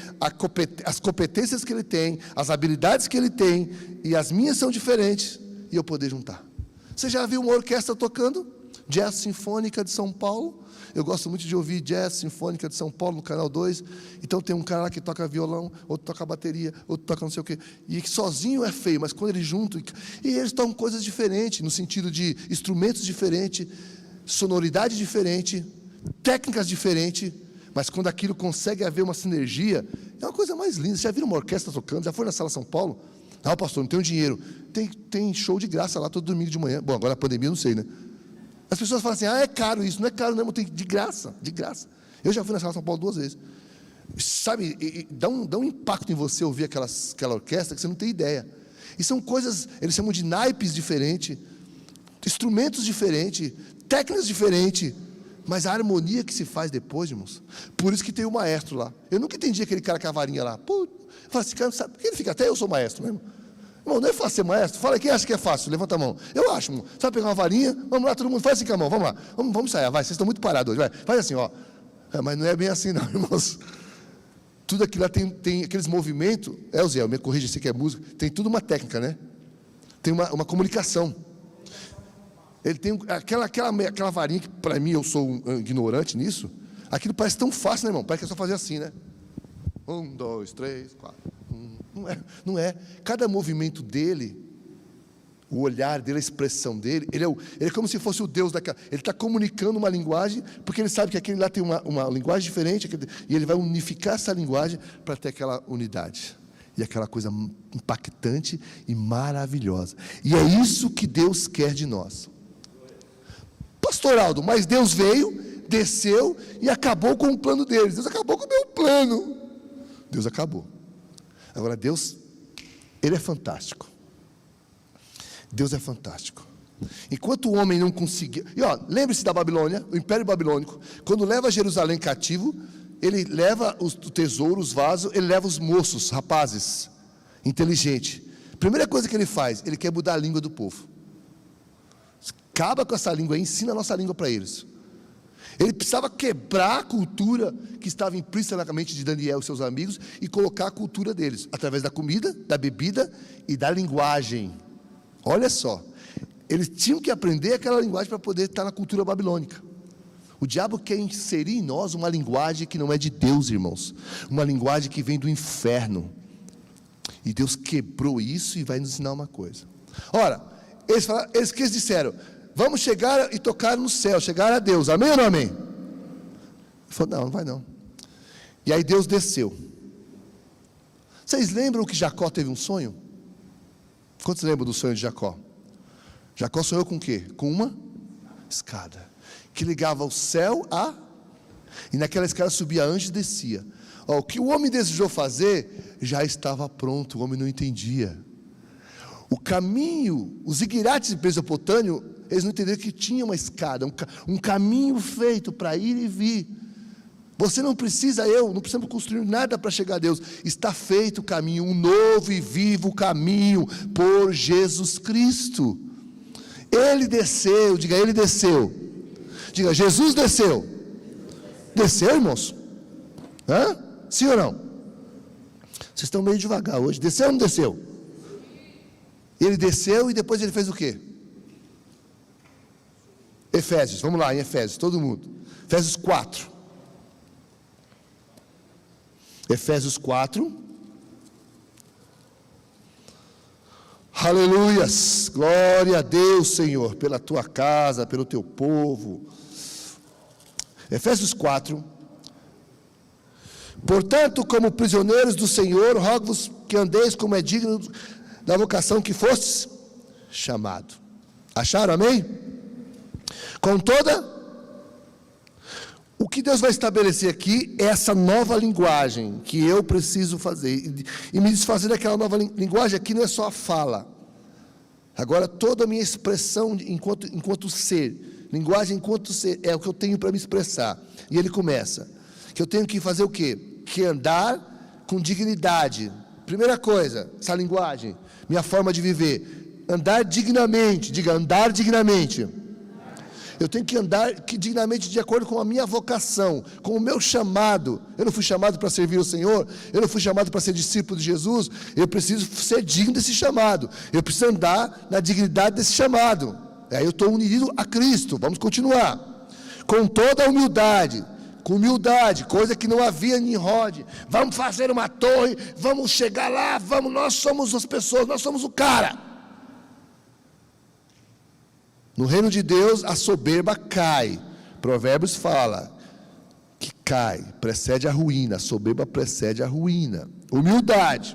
as competências que ele tem, as habilidades que ele tem, e as minhas são diferentes, e eu poder juntar. Você já viu uma orquestra tocando? Jazz Sinfônica de São Paulo. Eu gosto muito de ouvir Jazz Sinfônica de São Paulo no Canal 2. Então tem um cara lá que toca violão, outro toca bateria, outro toca não sei o quê. E que sozinho é feio, mas quando eles juntam... E eles tocam coisas diferentes, no sentido de instrumentos diferentes, sonoridade diferente, técnicas diferentes. Mas quando aquilo consegue haver uma sinergia, é uma coisa mais linda. Você já viu uma orquestra tocando? Já foi na Sala São Paulo? Não, pastor, não tenho dinheiro. Tem show de graça lá todo domingo de manhã. Bom, agora a pandemia, eu não sei, né? As pessoas falam assim, é caro isso. Não é caro, não, tem de graça, de graça. Eu já fui na Sala São Paulo 2 vezes. Sabe, dá um impacto em você ouvir aquela orquestra que você não tem ideia. E são coisas, eles chamam de naipes diferentes, instrumentos diferentes, técnicas diferentes, mas a harmonia que se faz depois, irmãos. Por isso que tem o maestro lá. Eu nunca entendi aquele cara com a varinha lá. Pô, fala assim, cara, sabe por que ele fica? Até eu sou maestro mesmo. Irmão, não é fácil ser maestro? Fala aí, quem acha que é fácil? Levanta a mão. Eu acho, irmão. Sabe pegar uma varinha? Vamos lá, todo mundo faz assim com a mão. Vamos lá. Vamos ensaiar, vai. Vocês estão muito parados hoje, vai. Faz assim, ó. Mas não é bem assim, não, irmãos. Tudo aquilo lá tem aqueles movimentos. Zé, me corrija, você que é músico. Tem tudo uma técnica, né? Tem uma comunicação. Ele tem aquela varinha que, para mim, eu sou um ignorante nisso. Aquilo parece tão fácil, né, irmão? Parece que é só fazer assim, né? 1, 2, 3, 4. Não é. Cada movimento dele, o olhar dele, a expressão dele, ele é como se fosse o Deus daquela. Ele está comunicando uma linguagem, porque ele sabe que aquele lá tem uma linguagem diferente, e ele vai unificar essa linguagem para ter aquela unidade. E aquela coisa impactante e maravilhosa. E é isso que Deus quer de nós. Pastor Aldo, mas Deus veio, desceu e acabou com o plano deles. Deus acabou com o meu plano. Deus acabou. Agora, Deus, Ele é fantástico. Deus é fantástico. Enquanto o homem não conseguia... E lembre-se da Babilônia, o Império Babilônico. Quando leva Jerusalém cativo, ele leva o tesouro, os vasos, ele leva os moços, rapazes, inteligentes. Primeira coisa que ele faz, ele quer mudar a língua do povo. Acaba com essa língua aí, ensina a nossa língua para eles. Ele precisava quebrar a cultura que estava implícita na mente de Daniel e seus amigos e colocar a cultura deles, através da comida, da bebida e da linguagem. Olha só, eles tinham que aprender aquela linguagem para poder estar na cultura babilônica. O diabo quer inserir em nós uma linguagem que não é de Deus, irmãos. Uma linguagem que vem do inferno. E Deus quebrou isso e vai nos ensinar uma coisa. Ora, eles que disseram... Vamos chegar e tocar no céu, chegar a Deus, amém ou não amém? Ele falou, não vai não. E aí Deus desceu. Vocês lembram que Jacó teve um sonho? Quantos lembram do sonho de Jacó? Jacó sonhou com o quê? Com uma escada, que ligava o céu a... E naquela escada subia anjo e descia. O que o homem desejou fazer, já estava pronto, o homem não entendia. O caminho, os igirates de Mesopotâmia, eles não entenderam que tinha uma escada, um caminho feito para ir e vir. Você não precisa, não precisamos construir nada para chegar a Deus. Está feito o caminho, um novo e vivo caminho por Jesus Cristo. Ele desceu, diga, ele desceu. Diga, Jesus desceu. Desceu, irmãos? Sim ou não? Vocês estão meio devagar hoje. Desceu ou não desceu? Ele desceu e depois ele fez o quê? Efésios, vamos lá, em Efésios, todo mundo. Efésios 4. Efésios 4. Aleluias, glória a Deus, Senhor, pela tua casa, pelo teu povo. Efésios 4. Portanto, como prisioneiros do Senhor, rogo-vos que andeis como é digno da vocação que fostes chamado. Acharam, amém? Com toda, o que Deus vai estabelecer aqui é essa nova linguagem que eu preciso fazer. E me desfazer daquela nova linguagem aqui não é só a fala. Agora toda a minha expressão enquanto ser, linguagem enquanto ser, é o que eu tenho para me expressar. E ele começa, que eu tenho que fazer o quê? Que andar com dignidade. Primeira coisa, essa linguagem, minha forma de viver. Andar dignamente, diga, andar dignamente. Eu tenho que andar dignamente de acordo com a minha vocação, com o meu chamado. Eu não fui chamado para servir o Senhor, eu não fui chamado para ser discípulo de Jesus, eu preciso ser digno desse chamado, eu preciso andar na dignidade desse chamado. Aí eu estou unido a Cristo. Vamos continuar. Com toda a humildade, com humildade, coisa que não havia em Nimrod. Vamos fazer uma torre, vamos chegar lá, vamos, nós somos as pessoas, nós somos o cara. No reino de Deus, a soberba cai. Provérbios fala que cai, precede a ruína. A soberba precede a ruína. Humildade,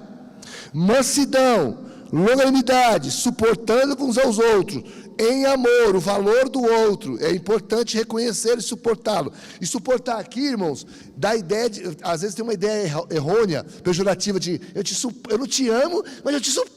mansidão, longanimidade, suportando uns aos outros, em amor, o valor do outro. É importante reconhecer e suportá-lo. E suportar aqui, irmãos, dá ideia de, às vezes tem uma ideia errônea, pejorativa de eu não te amo, mas eu te suporto.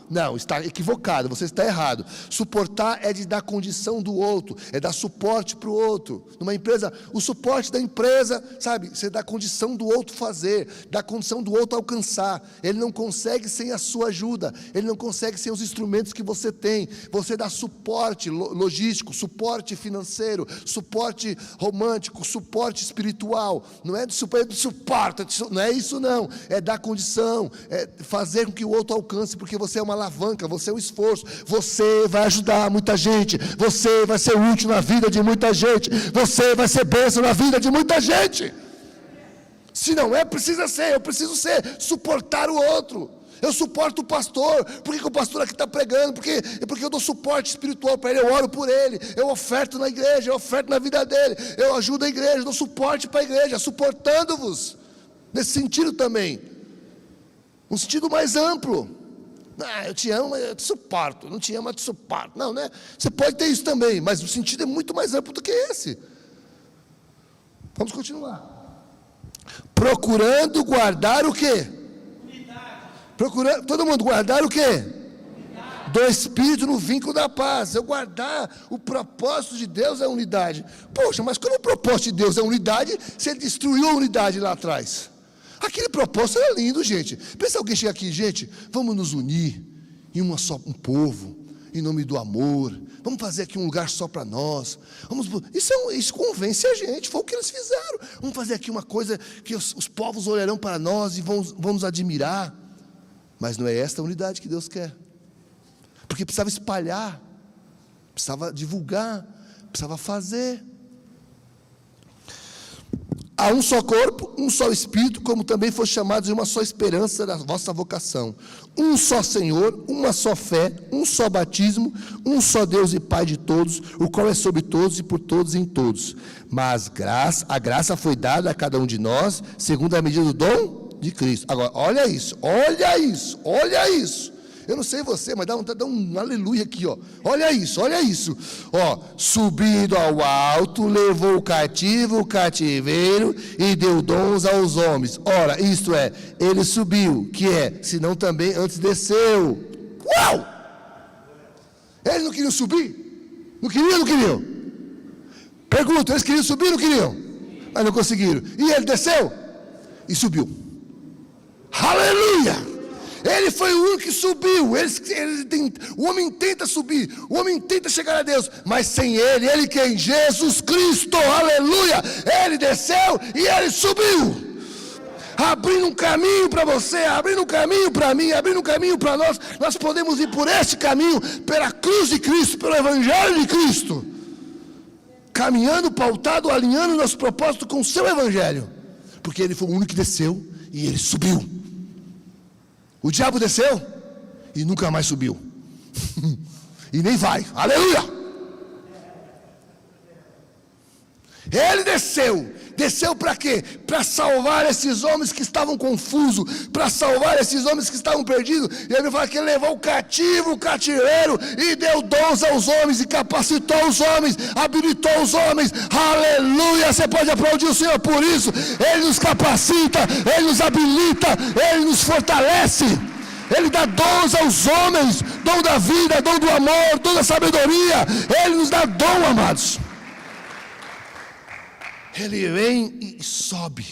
Não, está equivocado, você está errado. Suportar é de dar condição do outro, é dar suporte para o outro. Numa empresa, o suporte da empresa, sabe, você dá condição do outro fazer, dá condição do outro alcançar. Ele não consegue sem a sua ajuda, ele não consegue sem os instrumentos que você tem. Você dá suporte logístico, suporte financeiro, suporte romântico, suporte espiritual. Não é de suporte, não é isso não. É dar condição, é fazer com que o outro alcance, porque você é uma alavanca, você é um esforço, você vai ajudar muita gente, você vai ser útil na vida de muita gente, você vai ser bênção na vida de muita gente. Se não é, precisa ser, eu preciso ser, suportar o outro. Eu suporto o pastor. Por que o pastor aqui está pregando? Porque eu dou suporte espiritual para ele, eu oro por ele, eu oferto na igreja, eu oferto na vida dele, eu ajudo a igreja, eu dou suporte para a igreja, suportando-vos, nesse sentido também, um sentido mais amplo. Eu te amo, mas eu te suporto, não te amo, mas eu te suporto. Não, né? Você pode ter isso também, mas o sentido é muito mais amplo do que esse. Vamos continuar. Procurando guardar o quê? Procurando, todo mundo guardar o quê? Do Espírito no vínculo da paz. Eu guardar o propósito de Deus é unidade. Poxa, mas como o propósito de Deus é unidade, se ele destruiu a unidade lá atrás? Aquele propósito era lindo, gente. Pensa alguém chegar aqui, gente, vamos nos unir em um povo, em nome do amor. Vamos fazer aqui um lugar só para nós. Isso convence a gente, foi o que eles fizeram. Vamos fazer aqui uma coisa que os povos olharão para nós e vão nos admirar. Mas não é esta a unidade que Deus quer. Porque precisava espalhar, precisava divulgar, precisava fazer. Há um só corpo, um só Espírito, como também foi chamados de uma só esperança da vossa vocação. Um só Senhor, uma só fé, um só batismo, um só Deus e Pai de todos, o qual é sobre todos e por todos e em todos. Mas a graça foi dada a cada um de nós, segundo a medida do dom de Cristo. Agora, olha isso, olha isso, olha isso. Eu não sei você, mas dá um aleluia aqui, ó. Olha isso, olha isso. Ó, subindo ao alto, levou o cativeiro e deu dons aos homens. Ora, isto é, ele subiu, que é, senão também antes desceu. Uau! Eles não queriam subir? Não queriam? Pergunta, eles queriam subir ou não queriam? Mas não conseguiram. E ele desceu e subiu. Aleluia! Ele foi o único que subiu. O homem tenta subir, o homem tenta chegar a Deus, mas sem ele quem? Jesus Cristo, aleluia! Ele desceu e ele subiu, abrindo um caminho para você, abrindo um caminho para mim, abrindo um caminho para nós. Nós podemos ir por esse caminho, pela cruz de Cristo, pelo Evangelho de Cristo. caminhando, pautado, alinhando nosso propósito com o seu evangelho, porque ele foi o único que desceu e ele subiu. O diabo desceu e nunca mais subiu. E nem vai. Aleluia! Ele desceu para quê? Para salvar esses homens que estavam confusos, para salvar esses homens que estavam perdidos. E ele fala que ele levou o cativeiro, e deu dons aos homens, e capacitou os homens, habilitou os homens. Aleluia! Você pode aplaudir o Senhor por isso. Ele nos capacita, Ele nos habilita, Ele nos fortalece. Ele dá dons aos homens, dom da vida, dom do amor, dom da sabedoria. Ele nos dá dom, amados. Ele vem e sobe.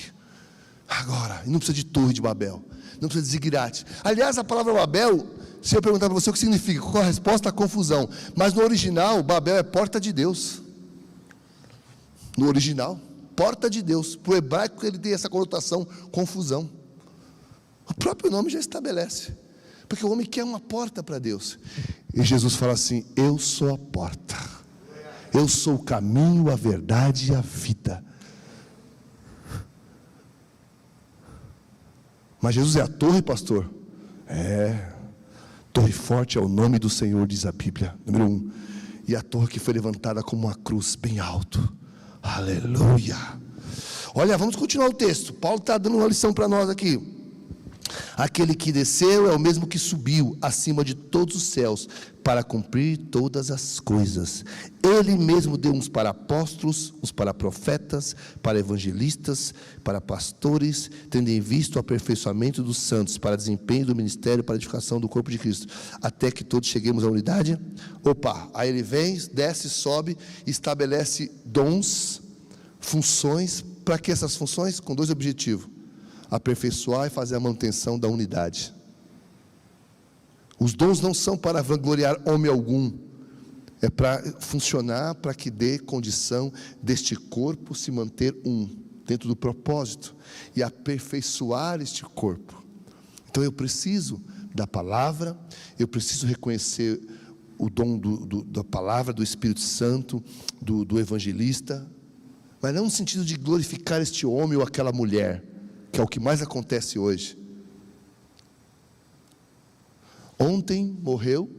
Agora, e não precisa de torre de Babel, não precisa de zigurate. Aliás, a palavra Babel, se eu perguntar para você o que significa, qual a resposta? A confusão. Mas no original, Babel é porta de Deus. No original, porta de Deus. Para o hebraico ele tem essa conotação, confusão. O próprio nome já estabelece. Porque o homem quer uma porta para Deus. E Jesus fala assim: eu sou a porta. Eu sou o caminho, a verdade e a vida. Mas Jesus é a torre, pastor? É. Torre forte é o nome do Senhor, diz a Bíblia. Número 1. E a torre que foi levantada como uma cruz, bem alto. Aleluia. Olha, vamos continuar o texto. Paulo está dando uma lição para nós aqui. Aquele que desceu é o mesmo que subiu acima de todos os céus para cumprir todas as coisas. Ele mesmo deu uns para apóstolos, uns para profetas, para evangelistas, para pastores, tendo em vista o aperfeiçoamento dos santos, para desempenho do ministério, para a edificação do corpo de Cristo, até que todos cheguemos à unidade. Aí ele vem, desce, sobe, estabelece dons, funções. Para que essas funções? Com 2 objetivos: aperfeiçoar e fazer a manutenção da unidade. Os dons não são para vangloriar homem algum, é para funcionar, para que dê condição deste corpo se manter dentro do propósito, e aperfeiçoar este corpo. Então eu preciso da palavra, eu preciso reconhecer o dom da palavra, do Espírito Santo, do evangelista, mas não no sentido de glorificar este homem ou aquela mulher, que é o que mais acontece hoje. Ontem morreu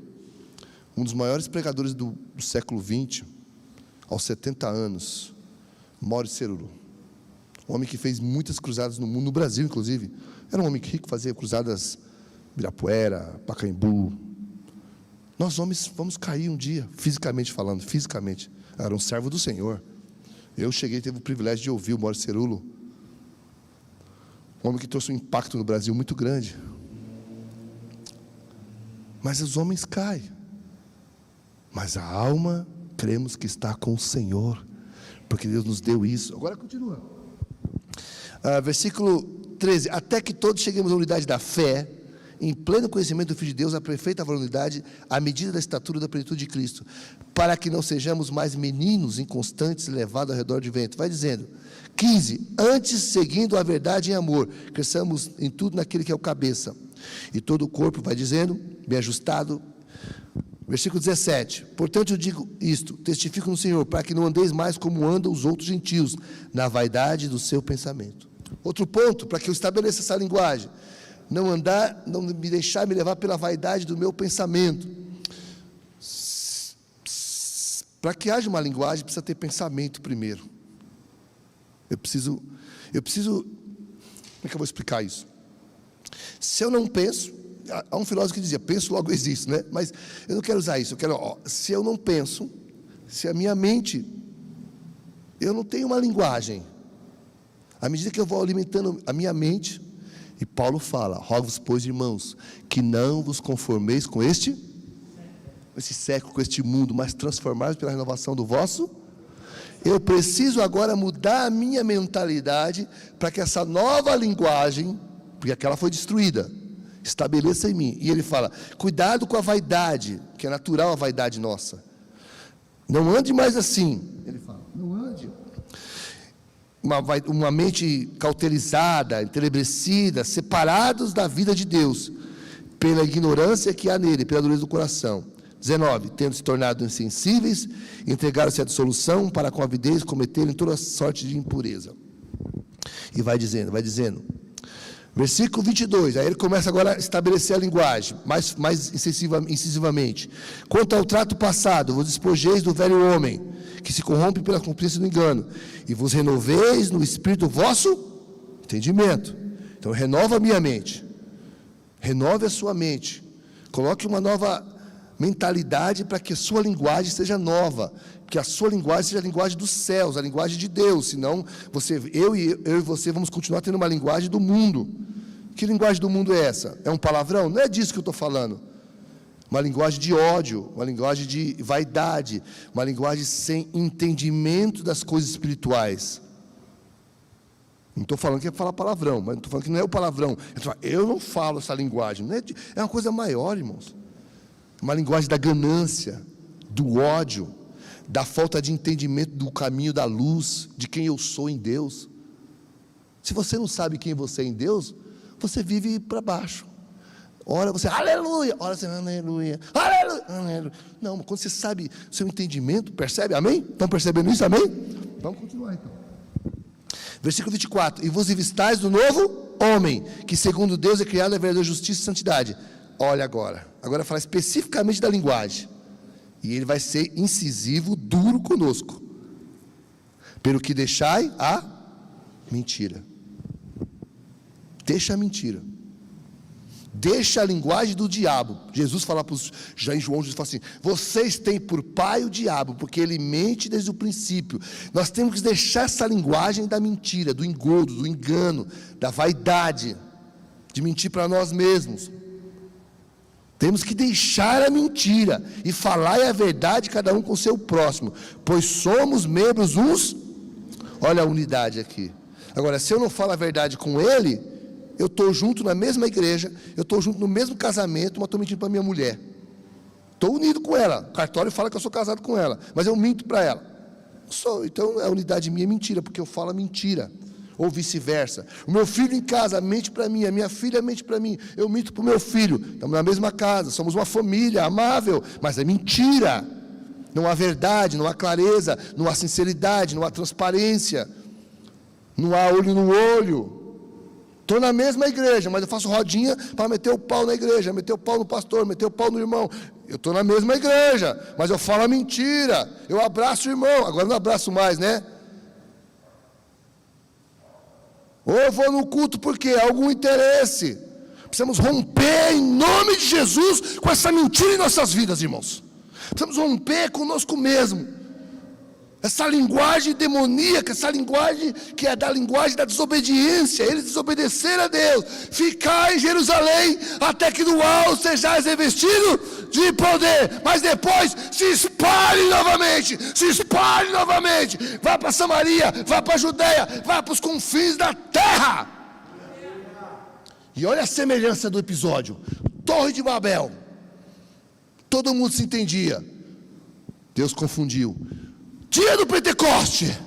um dos maiores pregadores do século XX, aos 70 anos, Mauro Cerullo. Um homem que fez muitas cruzadas no mundo, no Brasil inclusive. Era um homem rico, fazia cruzadas Ibirapuera, Pacaembu. Nós homens vamos cair um dia, fisicamente falando, fisicamente. Era um servo do Senhor. Eu teve o privilégio de ouvir o Mauro Cerullo. Um homem que trouxe um impacto no Brasil muito grande. Mas os homens caem. Mas a alma, cremos que está com o Senhor, porque Deus nos deu isso. Agora continua. Versículo 13. Até que todos cheguemos à unidade da fé, em pleno conhecimento do Filho de Deus, a perfeita varonilidade, à medida da estatura da plenitude de Cristo, para que não sejamos mais meninos inconstantes, levados ao redor de vento. Vai dizendo. 15. Antes, seguindo a verdade em amor, cresçamos em tudo naquele que é o cabeça. E todo o corpo, vai dizendo, bem ajustado. Versículo 17. Portanto eu digo isto, testifico no Senhor, para que não andeis mais como andam os outros gentios, na vaidade do seu pensamento. Outro ponto, para que eu estabeleça essa linguagem. Não me deixar me levar pela vaidade do meu pensamento. Para que haja uma linguagem, precisa ter pensamento primeiro. Eu preciso, como é que eu vou explicar isso? Se eu não penso, há um filósofo que dizia, penso logo existo, né? Mas eu não quero usar isso, se eu não penso, se a minha mente, eu não tenho uma linguagem, à medida que eu vou alimentando a minha mente, e Paulo fala, rogo-vos, pois, irmãos, que não vos conformeis com esse século, com este mundo, mas transformados pela renovação do vosso. Eu preciso agora mudar a minha mentalidade para que essa nova linguagem, porque aquela foi destruída, estabeleça em mim. E ele fala, cuidado com a vaidade, que é natural a vaidade nossa. Não ande mais assim. Ele fala, não ande. Uma mente cauterizada, entenebrecida, separados da vida de Deus, pela ignorância que há nele, pela dureza do coração. 19. Tendo se tornado insensíveis, entregaram-se à dissolução para com avidez cometerem toda sorte de impureza. E vai dizendo. Versículo 22, aí ele começa agora a estabelecer a linguagem, mais incisivamente. Quanto ao trato passado, vos despojeis do velho homem, que se corrompe pela cúmplice do engano, e vos renoveis no espírito do vosso entendimento. Então, renova a minha mente, renove a sua mente, coloque uma nova mentalidade para que a sua linguagem seja nova, que a sua linguagem seja a linguagem dos céus, a linguagem de Deus, senão eu e você vamos continuar tendo uma linguagem do mundo. Que linguagem do mundo é essa? É um palavrão? Não é disso que eu estou falando. Uma linguagem de ódio, uma linguagem de vaidade, uma linguagem sem entendimento das coisas espirituais. Não estou falando que é falar palavrão, mas não estou falando que não é o palavrão. Eu não falo essa linguagem. Não é, é uma coisa maior, irmãos. Uma linguagem da ganância, do ódio, da falta de entendimento do caminho da luz, de quem eu sou em Deus. Se você não sabe quem você é em Deus, você vive para baixo. Ora você, aleluia, ora você, aleluia, aleluia, aleluia. Não, quando você sabe o seu entendimento, percebe, amém? Estão percebendo isso, amém? Vamos continuar então. Versículo 24, e vos revistais do novo homem, que segundo Deus é criado a verdadeira justiça e santidade. Olha agora fala especificamente da linguagem, e ele vai ser incisivo, duro conosco. Pelo que deixai a mentira. Deixa a mentira. Deixa a linguagem do diabo. Jesus fala para os, já em João, Jesus fala assim, vocês têm por pai o diabo, porque ele mente desde o princípio. Nós temos que deixar essa linguagem da mentira, do engodo, do engano, da vaidade, de mentir para nós mesmos. Temos que deixar a mentira e falar a verdade cada um com o seu próximo, pois somos membros uns. Olha a unidade aqui. Agora, se eu não falo a verdade com ele, eu estou junto na mesma igreja, eu estou junto no mesmo casamento, mas estou mentindo para minha mulher. Estou unido com ela, o cartório fala que eu sou casado com ela, mas eu minto para ela. Então a unidade minha é mentira, porque eu falo a mentira, ou vice-versa. O meu filho em casa mente para mim, a minha filha mente para mim, eu minto para o meu filho. Estamos na mesma casa, somos uma família amável, mas é mentira. Não há verdade, não há clareza, não há sinceridade, não há transparência, não há olho no olho. Estou na mesma igreja, mas eu faço rodinha para meter o pau na igreja, meter o pau no pastor, meter o pau no irmão. Eu estou na mesma igreja, mas eu falo a mentira. Eu abraço o irmão, agora não abraço mais, né? Ou eu vou no culto porque há algum interesse. Precisamos romper em nome de Jesus com essa mentira em nossas vidas, irmãos. Precisamos romper conosco mesmo. Essa linguagem demoníaca, essa linguagem que é da linguagem da desobediência, eles desobedeceram a Deus. Ficai em Jerusalém até que do alto sejais revestido de poder, mas depois se espalhe novamente, vá para Samaria, vá para a Judeia, vá para os confins da terra. E olha a semelhança do episódio, Torre de Babel, todo mundo se entendia, Deus confundiu. Dia do Pentecoste,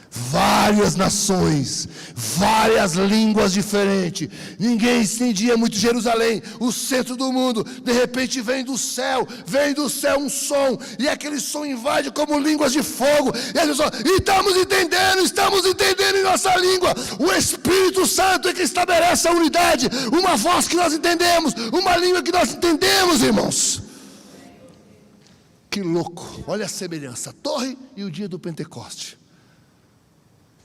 várias nações, várias línguas diferentes, ninguém entendia muito Jerusalém, o centro do mundo. De repente vem do céu um som, e aquele som invade como línguas de fogo, e as pessoas, estamos entendendo em nossa língua. O Espírito Santo é que estabelece a unidade, uma voz que nós entendemos, uma língua que nós entendemos, irmãos. Que louco, olha a semelhança, a torre e o dia do Pentecoste.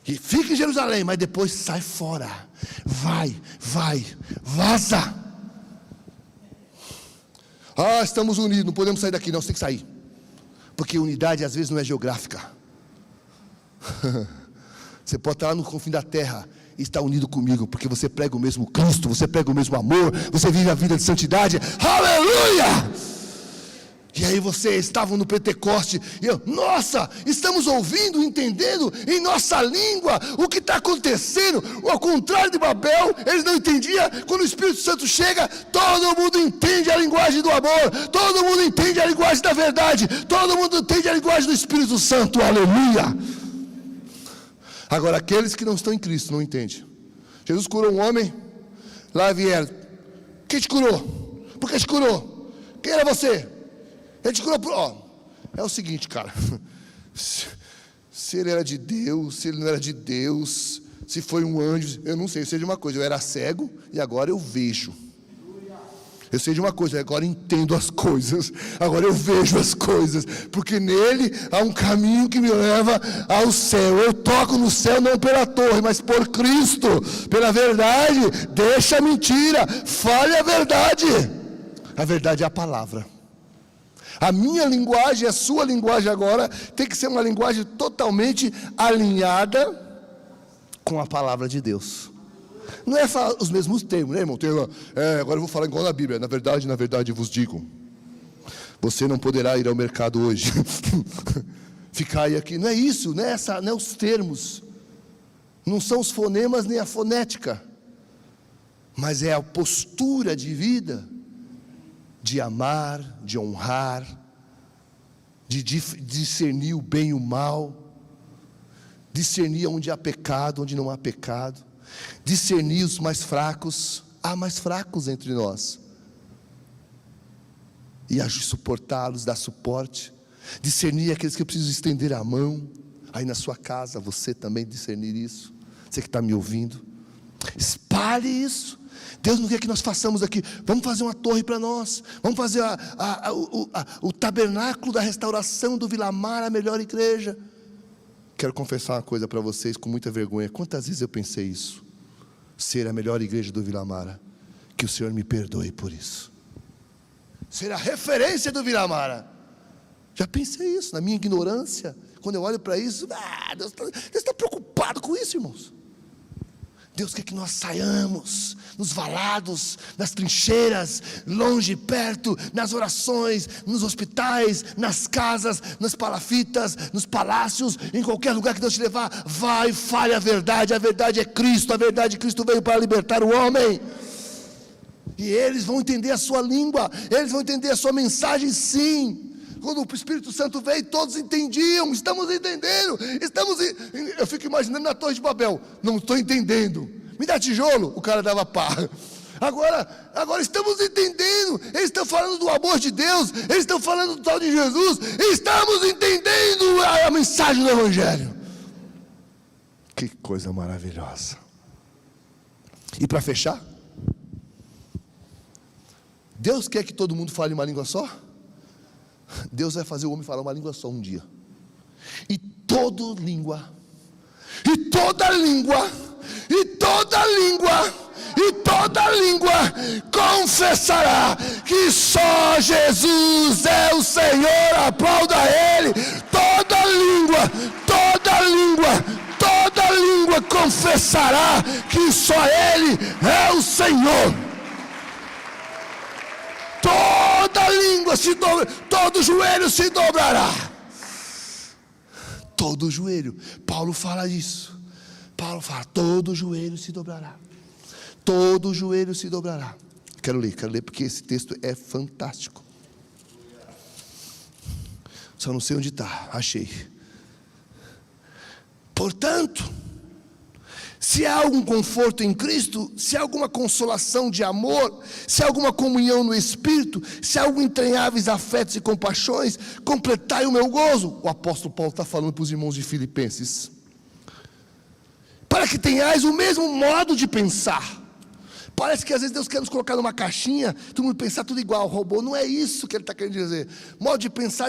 E fica em Jerusalém, mas depois sai fora, vaza. Estamos unidos, não podemos sair daqui não, você tem que sair. Porque unidade às vezes não é geográfica. Você pode estar lá no confim da terra e estar unido comigo, porque você prega o mesmo Cristo, você prega o mesmo amor, você vive a vida de santidade, aleluia! E aí vocês estavam no Pentecoste, e estamos ouvindo, entendendo em nossa língua o que está acontecendo. Ao contrário de Babel, eles não entendiam. Quando o Espírito Santo chega, todo mundo entende a linguagem do amor, todo mundo entende a linguagem da verdade, todo mundo entende a linguagem do Espírito Santo, aleluia. Agora, aqueles que não estão em Cristo não entendem. Jesus curou um homem, lá vieram, quem te curou? Por que te curou? Quem era você? Ele te curou é o seguinte, cara. Se ele era de Deus, se ele não era de Deus, se foi um anjo, eu não sei. Eu sei de uma coisa, eu era cego e agora eu vejo. Eu sei de uma coisa, agora entendo as coisas, agora eu vejo as coisas, porque nele há um caminho que me leva ao céu. Eu toco no céu não pela torre, mas por Cristo, pela verdade. Deixa a mentira, fale a verdade. A verdade é a palavra. A minha linguagem, a sua linguagem agora, tem que ser uma linguagem totalmente alinhada com a palavra de Deus. Não é falar os mesmos termos, né, irmão? Agora eu vou falar igual na Bíblia. Na verdade vos digo: você não poderá ir ao mercado hoje. Ficar aí aqui. Não é isso, não é os termos. Não são os fonemas nem a fonética. Mas é a postura de vida, de amar, de honrar, de discernir o bem e o mal, discernir onde há pecado, onde não há pecado, discernir os mais fracos. Há mais fracos entre nós, e suportá-los, dar suporte, discernir aqueles que precisam estender a mão. Aí na sua casa, você também discernir isso. Você que está me ouvindo, espalhe isso. Deus não quer que nós façamos aqui, vamos fazer uma torre para nós, vamos fazer o tabernáculo da restauração do Vila Mara, a melhor igreja. Quero confessar uma coisa para vocês com muita vergonha. Quantas vezes eu pensei isso? Ser a melhor igreja do Vila Mara. Que o Senhor me perdoe por isso. Ser a referência do Vila Mara. Já pensei isso, na minha ignorância. Quando eu olho para isso, Deus está preocupado com isso, irmãos. Deus quer que nós saiamos nos valados, nas trincheiras, longe, perto, nas orações, nos hospitais, nas casas, nas palafitas, nos palácios, em qualquer lugar que Deus te levar. Vai, fale a verdade é Cristo, a verdade de Cristo veio para libertar o homem. E eles vão entender a sua língua, eles vão entender a sua mensagem, sim. Quando o Espírito Santo veio, todos entendiam. Estamos entendendo. Eu fico imaginando na Torre de Babel. Não estou entendendo. Me dá tijolo, o cara dava pá. Agora estamos entendendo. Eles estão falando do amor de Deus. Eles estão falando do tal de Jesus. Estamos entendendo a mensagem do Evangelho. Que coisa maravilhosa. E para fechar, Deus quer que todo mundo fale uma língua só? Deus vai fazer o homem falar uma língua só um dia. E toda língua confessará que só Jesus é o Senhor. Aplauda Ele. Toda língua confessará que só Ele é o Senhor. Toda língua se dobra, todo joelho se dobrará. Todo joelho. Paulo fala isso. Paulo fala, todo joelho se dobrará. Todo joelho se dobrará. Quero ler porque esse texto é fantástico. Só não sei onde está, achei. Portanto, se há algum conforto em Cristo, se há alguma consolação de amor, se há alguma comunhão no Espírito, se há algum entranháveis afetos e compaixões, completai o meu gozo. O apóstolo Paulo está falando para os irmãos de Filipenses. Para que tenhais o mesmo modo de pensar. Parece que às vezes Deus quer nos colocar numa caixinha, todo mundo pensar tudo igual, robô. Não é isso que Ele está querendo dizer. Modo de pensar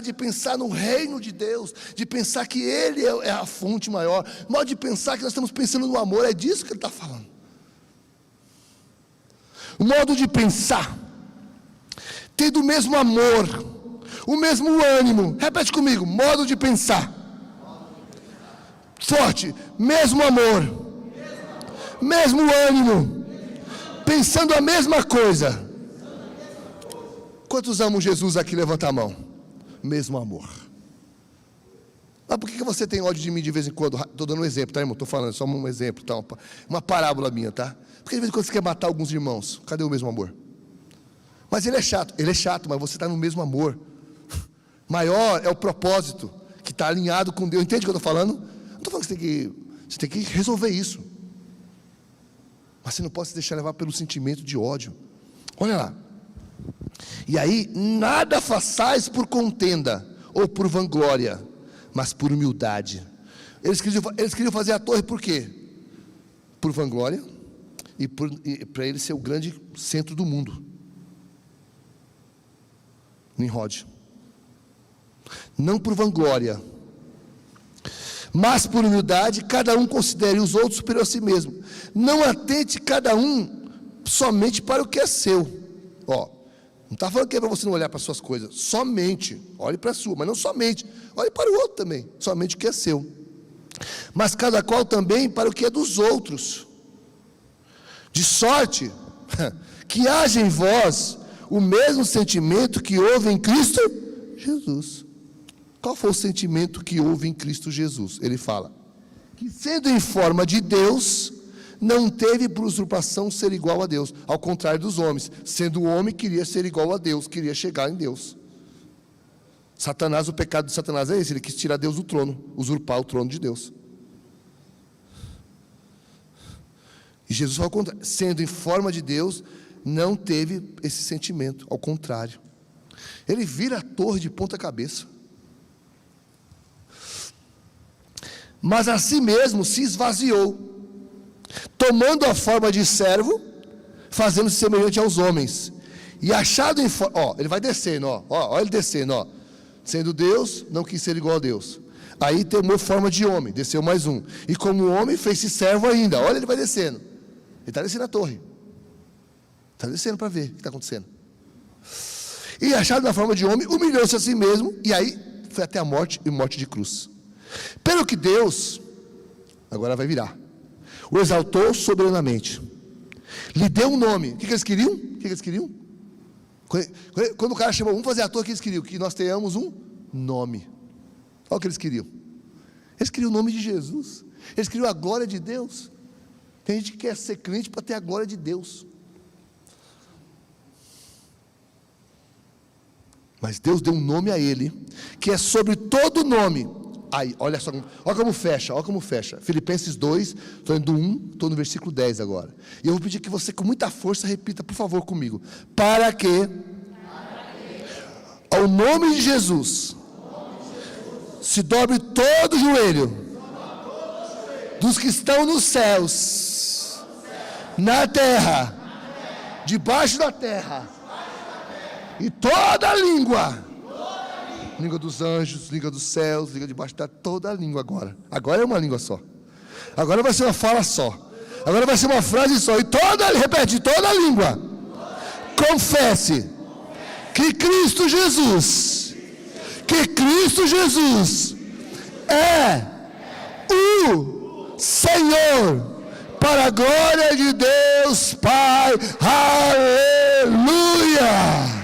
no reino de Deus, de pensar que Ele é a fonte maior. Modo de pensar que nós estamos pensando no amor, é disso que Ele está falando. O modo de pensar, tendo o mesmo amor, o mesmo ânimo. Repete comigo, modo de pensar. Forte, mesmo amor, mesmo ânimo. Pensando a mesma coisa. Quantos amam Jesus aqui? Levanta a mão. Mesmo amor. Mas por que você tem ódio de mim de vez em quando? Estou dando um exemplo, tá, irmão? Estou falando só um exemplo, tá? Uma parábola minha, tá? Porque de vez em quando você quer matar alguns irmãos. Cadê o mesmo amor? Mas ele é chato, mas você está no mesmo amor. Maior é o propósito, que está alinhado com Deus. Entende o que eu estou falando? Não estou falando que você tem que resolver isso. Mas você não pode se deixar levar pelo sentimento de ódio. Olha lá. E aí, nada façais por contenda ou por vanglória, mas por humildade. Eles queriam fazer a torre por quê? Por vanglória e para ele ser o grande centro do mundo. Nimrod. Não por vanglória, mas por humildade, cada um considere os outros superior a si mesmo. Não atente cada um somente para o que é seu. Não está falando que é para você não olhar para as suas coisas, somente, olhe para a sua, mas não somente, olhe para o outro também, somente o que é seu. Mas cada qual também para o que é dos outros, de sorte que haja em vós o mesmo sentimento que houve em Cristo Jesus. Qual foi o sentimento que houve em Cristo Jesus? Ele fala, que sendo em forma de Deus, não teve por usurpação ser igual a Deus, ao contrário dos homens, sendo o homem queria ser igual a Deus, queria chegar em Deus. Satanás, o pecado de Satanás é esse, ele quis tirar Deus do trono, usurpar o trono de Deus. E Jesus falou ao contrário, sendo em forma de Deus, não teve esse sentimento, ao contrário. Ele vira a torre de ponta cabeça. Mas a si mesmo se esvaziou, tomando a forma de servo, fazendo-se semelhante aos homens, e achado em forma, ele vai descendo, olha ele descendo, sendo Deus, não quis ser igual a Deus, aí tomou forma de homem, desceu mais um, e como homem fez-se servo ainda, olha ele vai descendo, ele está descendo a torre, está descendo para ver o que está acontecendo, e achado na forma de homem, humilhou-se a si mesmo, e aí foi até a morte, e morte de cruz. Pelo que Deus, agora vai virar, o exaltou soberanamente, lhe deu um nome. O que eles queriam? Quando o cara chamou, vamos fazer a torre, o que eles queriam? Que nós tenhamos um nome. Olha o que eles queriam. Eles queriam o nome de Jesus. Eles queriam a glória de Deus. Tem gente que quer ser crente para ter a glória de Deus. Mas Deus deu um nome a ele, que é sobre todo nome. Aí, olha só, olha como fecha. Filipenses 2, estou indo do 1, estou no versículo 10 agora. E eu vou pedir que você, com muita força, repita, por favor, comigo. Para que ao nome de Jesus, se dobre todo o joelho, dos que estão nos céus, na terra, debaixo da terra, e toda a língua dos anjos, língua dos céus, língua debaixo da toda a língua agora. Agora é uma língua só. Agora vai ser uma fala só. Agora vai ser uma frase só. E repete, toda a língua confesse que Cristo Jesus é o Senhor, para a glória de Deus Pai. Aleluia!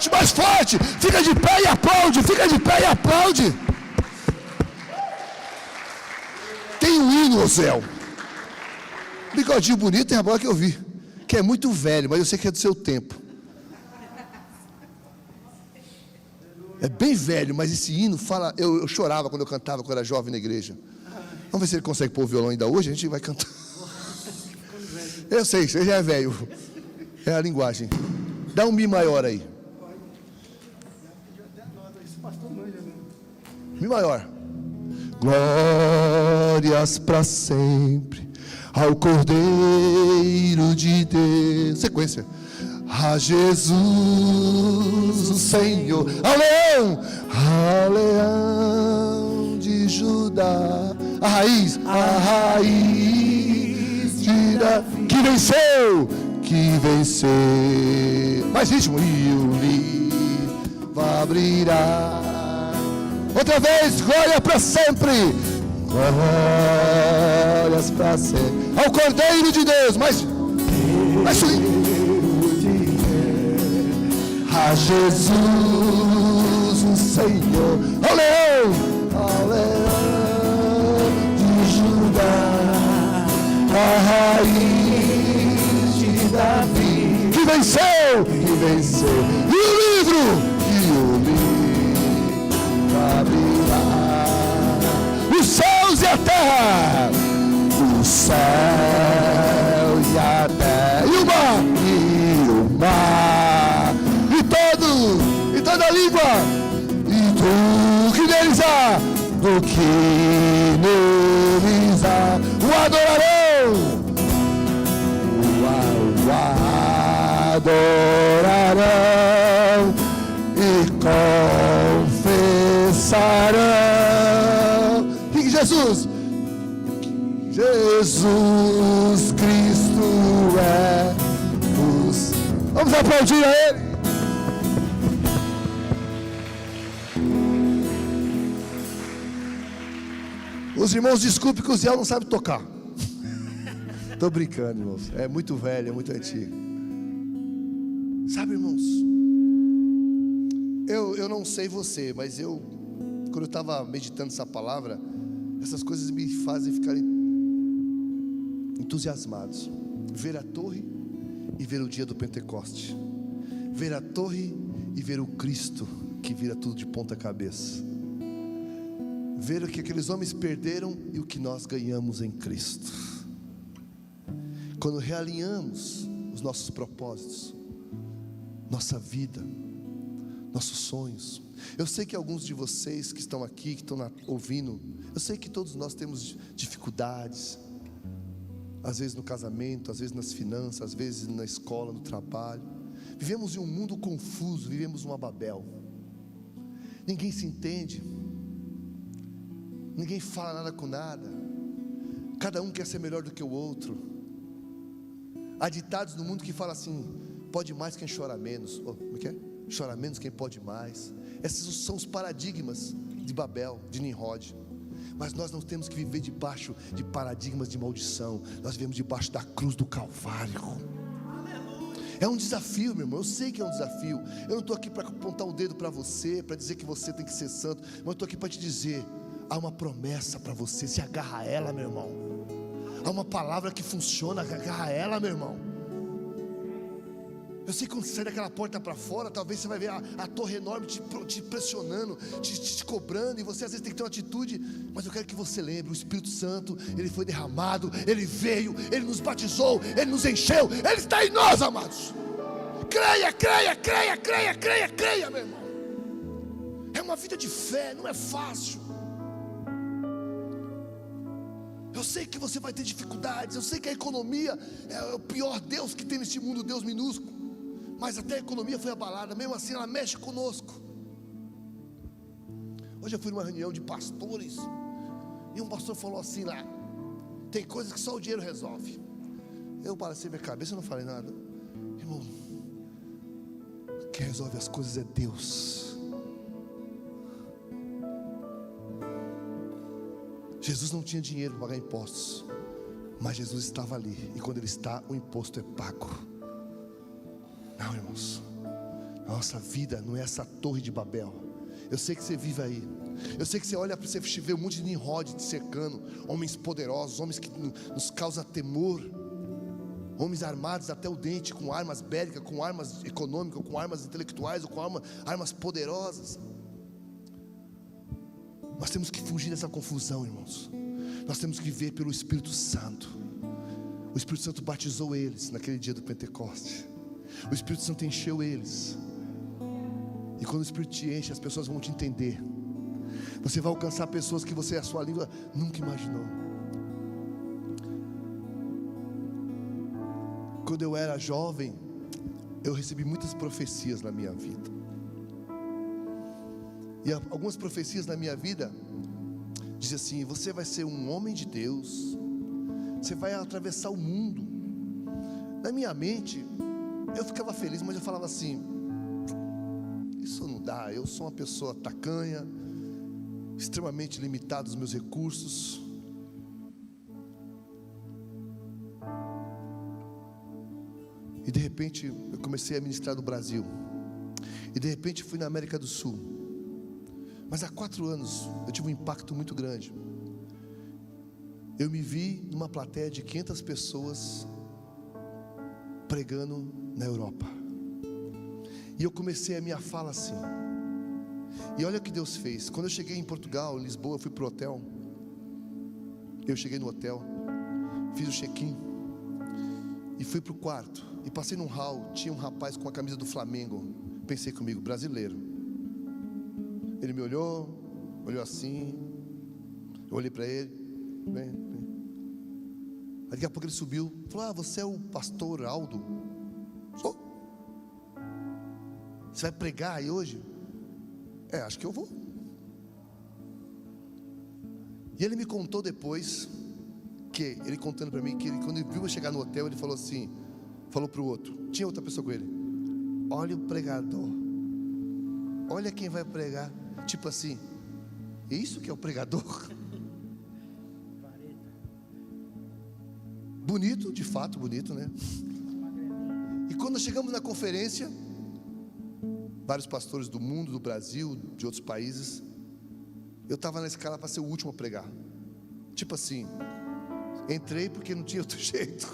Mais forte, fica de pé e aplaude, Tem um hino, Zéu, bigodinho bonito, é a bola que eu vi, que é muito velho, mas eu sei que é do seu tempo, é bem velho, mas esse hino fala, eu chorava quando eu cantava, quando eu era jovem na igreja. Vamos ver se ele consegue pôr o violão ainda hoje, a gente vai cantar. Eu sei, você já é velho, é a linguagem. Dá um Mi maior aí. Mi maior. Glórias para sempre ao Cordeiro de Deus. Sequência. A Jesus, o Senhor. Ao leão de Judá. A raiz de Davi. Que venceu. Mais ritmo. E o livro abrirá. Outra vez, glória para sempre. Glórias para sempre. Ao Cordeiro de Deus. Mais a Jesus, o Senhor. Ao leão de Judá. A raiz de Davi. Que venceu. E o livro abrirá. Os céus e a a terra, o céu e a terra, e o mar, e toda língua, e tudo que neles há, do que neles há, o adorarão, o adorarão e confessarão que Jesus Cristo é os. Vamos aplaudir a Ele. Os irmãos, desculpe que o Zé não sabe tocar. Tô brincando, irmãos. É muito velho, é muito antigo. Sabe, irmãos, eu não sei você, mas quando eu estava meditando essa palavra, essas coisas me fazem ficar entusiasmados. Ver a torre e ver o dia do Pentecoste. Ver a torre e ver o Cristo que vira tudo de ponta cabeça. Ver o que aqueles homens perderam e o que nós ganhamos em Cristo. Quando realinhamos os nossos propósitos, nossa vida, nossos sonhos. Eu sei que alguns de vocês que estão aqui, que estão ouvindo, eu sei que todos nós temos dificuldades, às vezes no casamento, às vezes nas finanças, às vezes na escola, no trabalho. Vivemos em um mundo confuso, vivemos uma Babel. Ninguém se entende, ninguém fala nada com nada, cada um quer ser melhor do que o outro. Há ditados no mundo que falam assim: pode mais quem chora menos. Como é que é? Chora menos quem pode mais. Esses são os paradigmas de Babel, de Nimrod. Mas nós não temos que viver debaixo de paradigmas de maldição. Nós vivemos debaixo da cruz do Calvário. É um desafio, meu irmão. Eu sei que é um desafio. Eu não estou aqui para apontar o dedo para você, para dizer que você tem que ser santo, mas eu estou aqui para te dizer: há uma promessa para você. Se agarra a ela, meu irmão. Há uma palavra que funciona, agarra a ela, meu irmão. Eu sei que quando você sai daquela porta para fora, talvez você vai ver a torre enorme te pressionando, te cobrando, e você às vezes tem que ter uma atitude. Mas eu quero que você lembre: o Espírito Santo, Ele foi derramado, Ele veio, Ele nos batizou, Ele nos encheu, Ele está em nós, amados. Creia, creia, creia, creia, creia, creia, meu irmão. É uma vida de fé, não é fácil. Eu sei que você vai ter dificuldades, eu sei que a economia é o pior Deus que tem neste mundo, Deus minúsculo. Mas até a economia foi abalada, mesmo assim ela mexe conosco. Hoje eu fui numa reunião de pastores, e um pastor falou assim lá: tem coisas que só o dinheiro resolve. Eu balancei minha cabeça e não falei nada. Irmão, quem resolve as coisas é Deus. Jesus não tinha dinheiro para pagar impostos, mas Jesus estava ali, e quando Ele está, o imposto é pago. Não, irmãos, a nossa vida não é essa torre de Babel. Eu sei que você vive aí, eu sei que você olha para você vê um monte de Nimrod te cercando, homens poderosos, homens que nos causam temor, homens armados até o dente, com armas bélicas, com armas econômicas, com armas intelectuais, ou com armas poderosas. Nós temos que fugir dessa confusão, irmãos. Nós temos que viver pelo Espírito Santo. O Espírito Santo batizou eles naquele dia do Pentecoste. O Espírito Santo encheu eles. E quando o Espírito te enche, as pessoas vão te entender. Você vai alcançar pessoas que você, a sua língua, nunca imaginou. Quando eu era jovem, eu recebi muitas profecias na minha vida. E algumas profecias na minha vida dizem assim: você vai ser um homem de Deus, você vai atravessar o mundo. Na minha mente, eu ficava feliz, mas eu falava assim: isso não dá, eu sou uma pessoa tacanha, extremamente limitado nos meus recursos. E de repente eu comecei a ministrar no Brasil, e de repente fui na América do Sul. Mas há 4 anos eu tive um impacto muito grande. Eu me vi numa plateia de 500 pessoas pregando na Europa. E eu comecei a minha fala assim. E olha o que Deus fez. Quando eu cheguei em Portugal, em Lisboa, eu fui para o hotel. Eu cheguei no hotel, fiz o check-in e fui para o quarto. E passei num hall, tinha um rapaz com a camisa do Flamengo. Pensei comigo, brasileiro. Ele me olhou assim. Eu olhei para ele. Aí daqui a pouco ele subiu, falou: você é o pastor Aldo? Sou. Você vai pregar aí hoje? Acho que eu vou. E ele me contou depois, ele contando para mim, que quando ele viu eu chegar no hotel, ele falou assim, falou para o outro, tinha outra pessoa com ele: olha o pregador, olha quem vai pregar. Tipo assim, isso que é o pregador? Bonito, de fato bonito, né? E quando chegamos na conferência, vários pastores do mundo, do Brasil, de outros países, eu estava na escala para ser o último a pregar. Tipo assim, entrei porque não tinha outro jeito.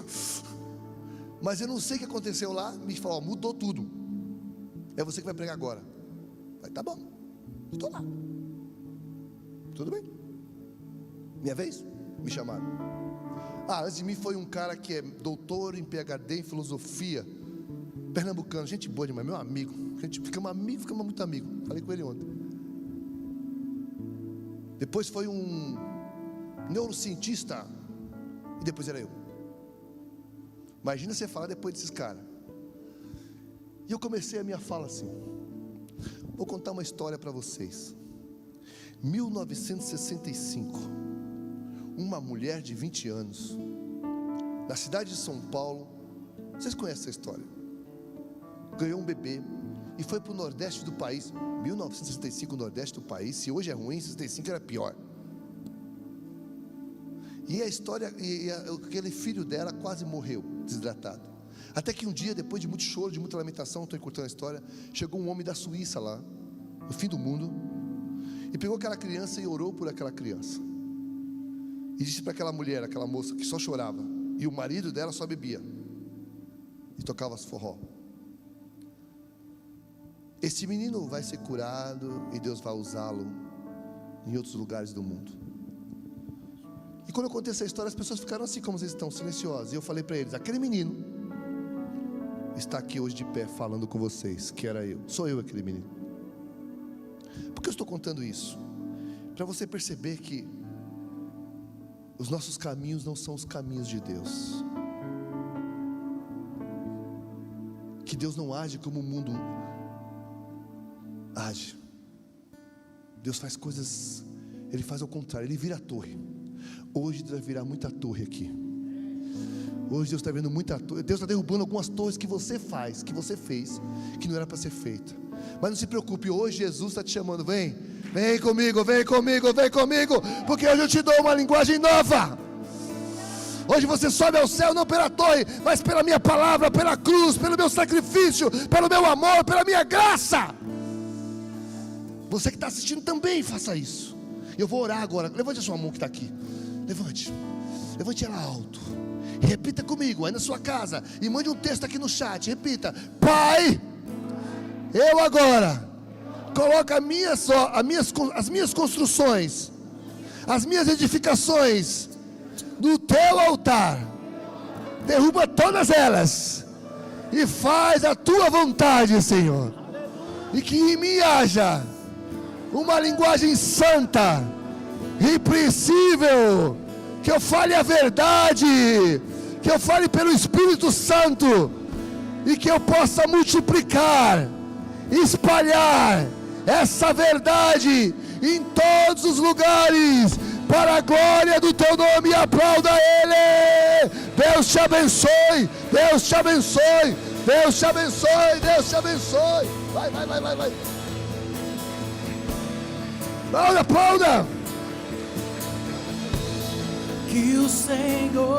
Mas eu não sei o que aconteceu lá. Me falou: mudou tudo, é você que vai pregar agora. Falei: tá bom, estou lá, tudo bem, minha vez. Me chamaram. Antes de mim foi um cara que é doutor em PhD em filosofia, pernambucano, gente boa demais, meu amigo. A gente ficamos muito amigo. Falei com ele ontem. Depois foi um neurocientista, e depois era eu. Imagina você falar depois desses caras. E eu comecei a minha fala assim: vou contar uma história para vocês. 1965, uma mulher de 20 anos, na cidade de São Paulo, vocês conhecem essa história, ganhou um bebê e foi para o nordeste do país. 1965, o nordeste do país, se hoje é ruim, 65 era pior. E a história, aquele filho dela quase morreu, desidratado. Até que um dia, depois de muito choro, de muita lamentação, estou encurtando a história, chegou um homem da Suíça lá, no fim do mundo, e pegou aquela criança e orou por aquela criança. E disse para aquela mulher, aquela moça que só chorava, e o marido dela só bebia e tocava as forró: esse menino vai ser curado e Deus vai usá-lo em outros lugares do mundo. E quando eu contei essa história, as pessoas ficaram assim como vocês estão, silenciosas. E eu falei para eles: aquele menino está aqui hoje de pé falando com vocês, que era eu, sou eu aquele menino. Por que eu estou contando isso? Para você perceber que os nossos caminhos não são os caminhos de Deus, que Deus não age como o mundo age. Deus faz coisas, Ele faz ao contrário, Ele vira a torre. Hoje Deus vai virar muita torre aqui. Hoje Deus está vendo muita torre. Deus está derrubando algumas torres que você faz, que você fez, que não era para ser feita. Mas não se preocupe, hoje Jesus está te chamando: vem comigo, vem comigo, vem comigo, porque hoje eu te dou uma linguagem nova. Hoje você sobe ao céu não pela torre, mas pela minha palavra, pela cruz, pelo meu sacrifício, pelo meu amor, pela minha graça. Você que está assistindo também faça isso. Eu vou orar agora. Levante a sua mão que está aqui. Levante ela alto e repita comigo aí na sua casa, e mande um texto aqui no chat. Repita: Pai, eu agora coloco as minhas construções, as minhas edificações no teu altar. Derruba todas elas e faz a tua vontade, Senhor. E que em mim haja uma linguagem santa, irrepreensível, que eu fale a verdade, que eu fale pelo Espírito Santo, e que eu possa multiplicar, espalhar essa verdade em todos os lugares, para a glória do teu nome. Aplauda Ele. Deus te abençoe, Deus te abençoe, Deus te abençoe, Deus te abençoe. Vai. Aplauda. Que o Senhor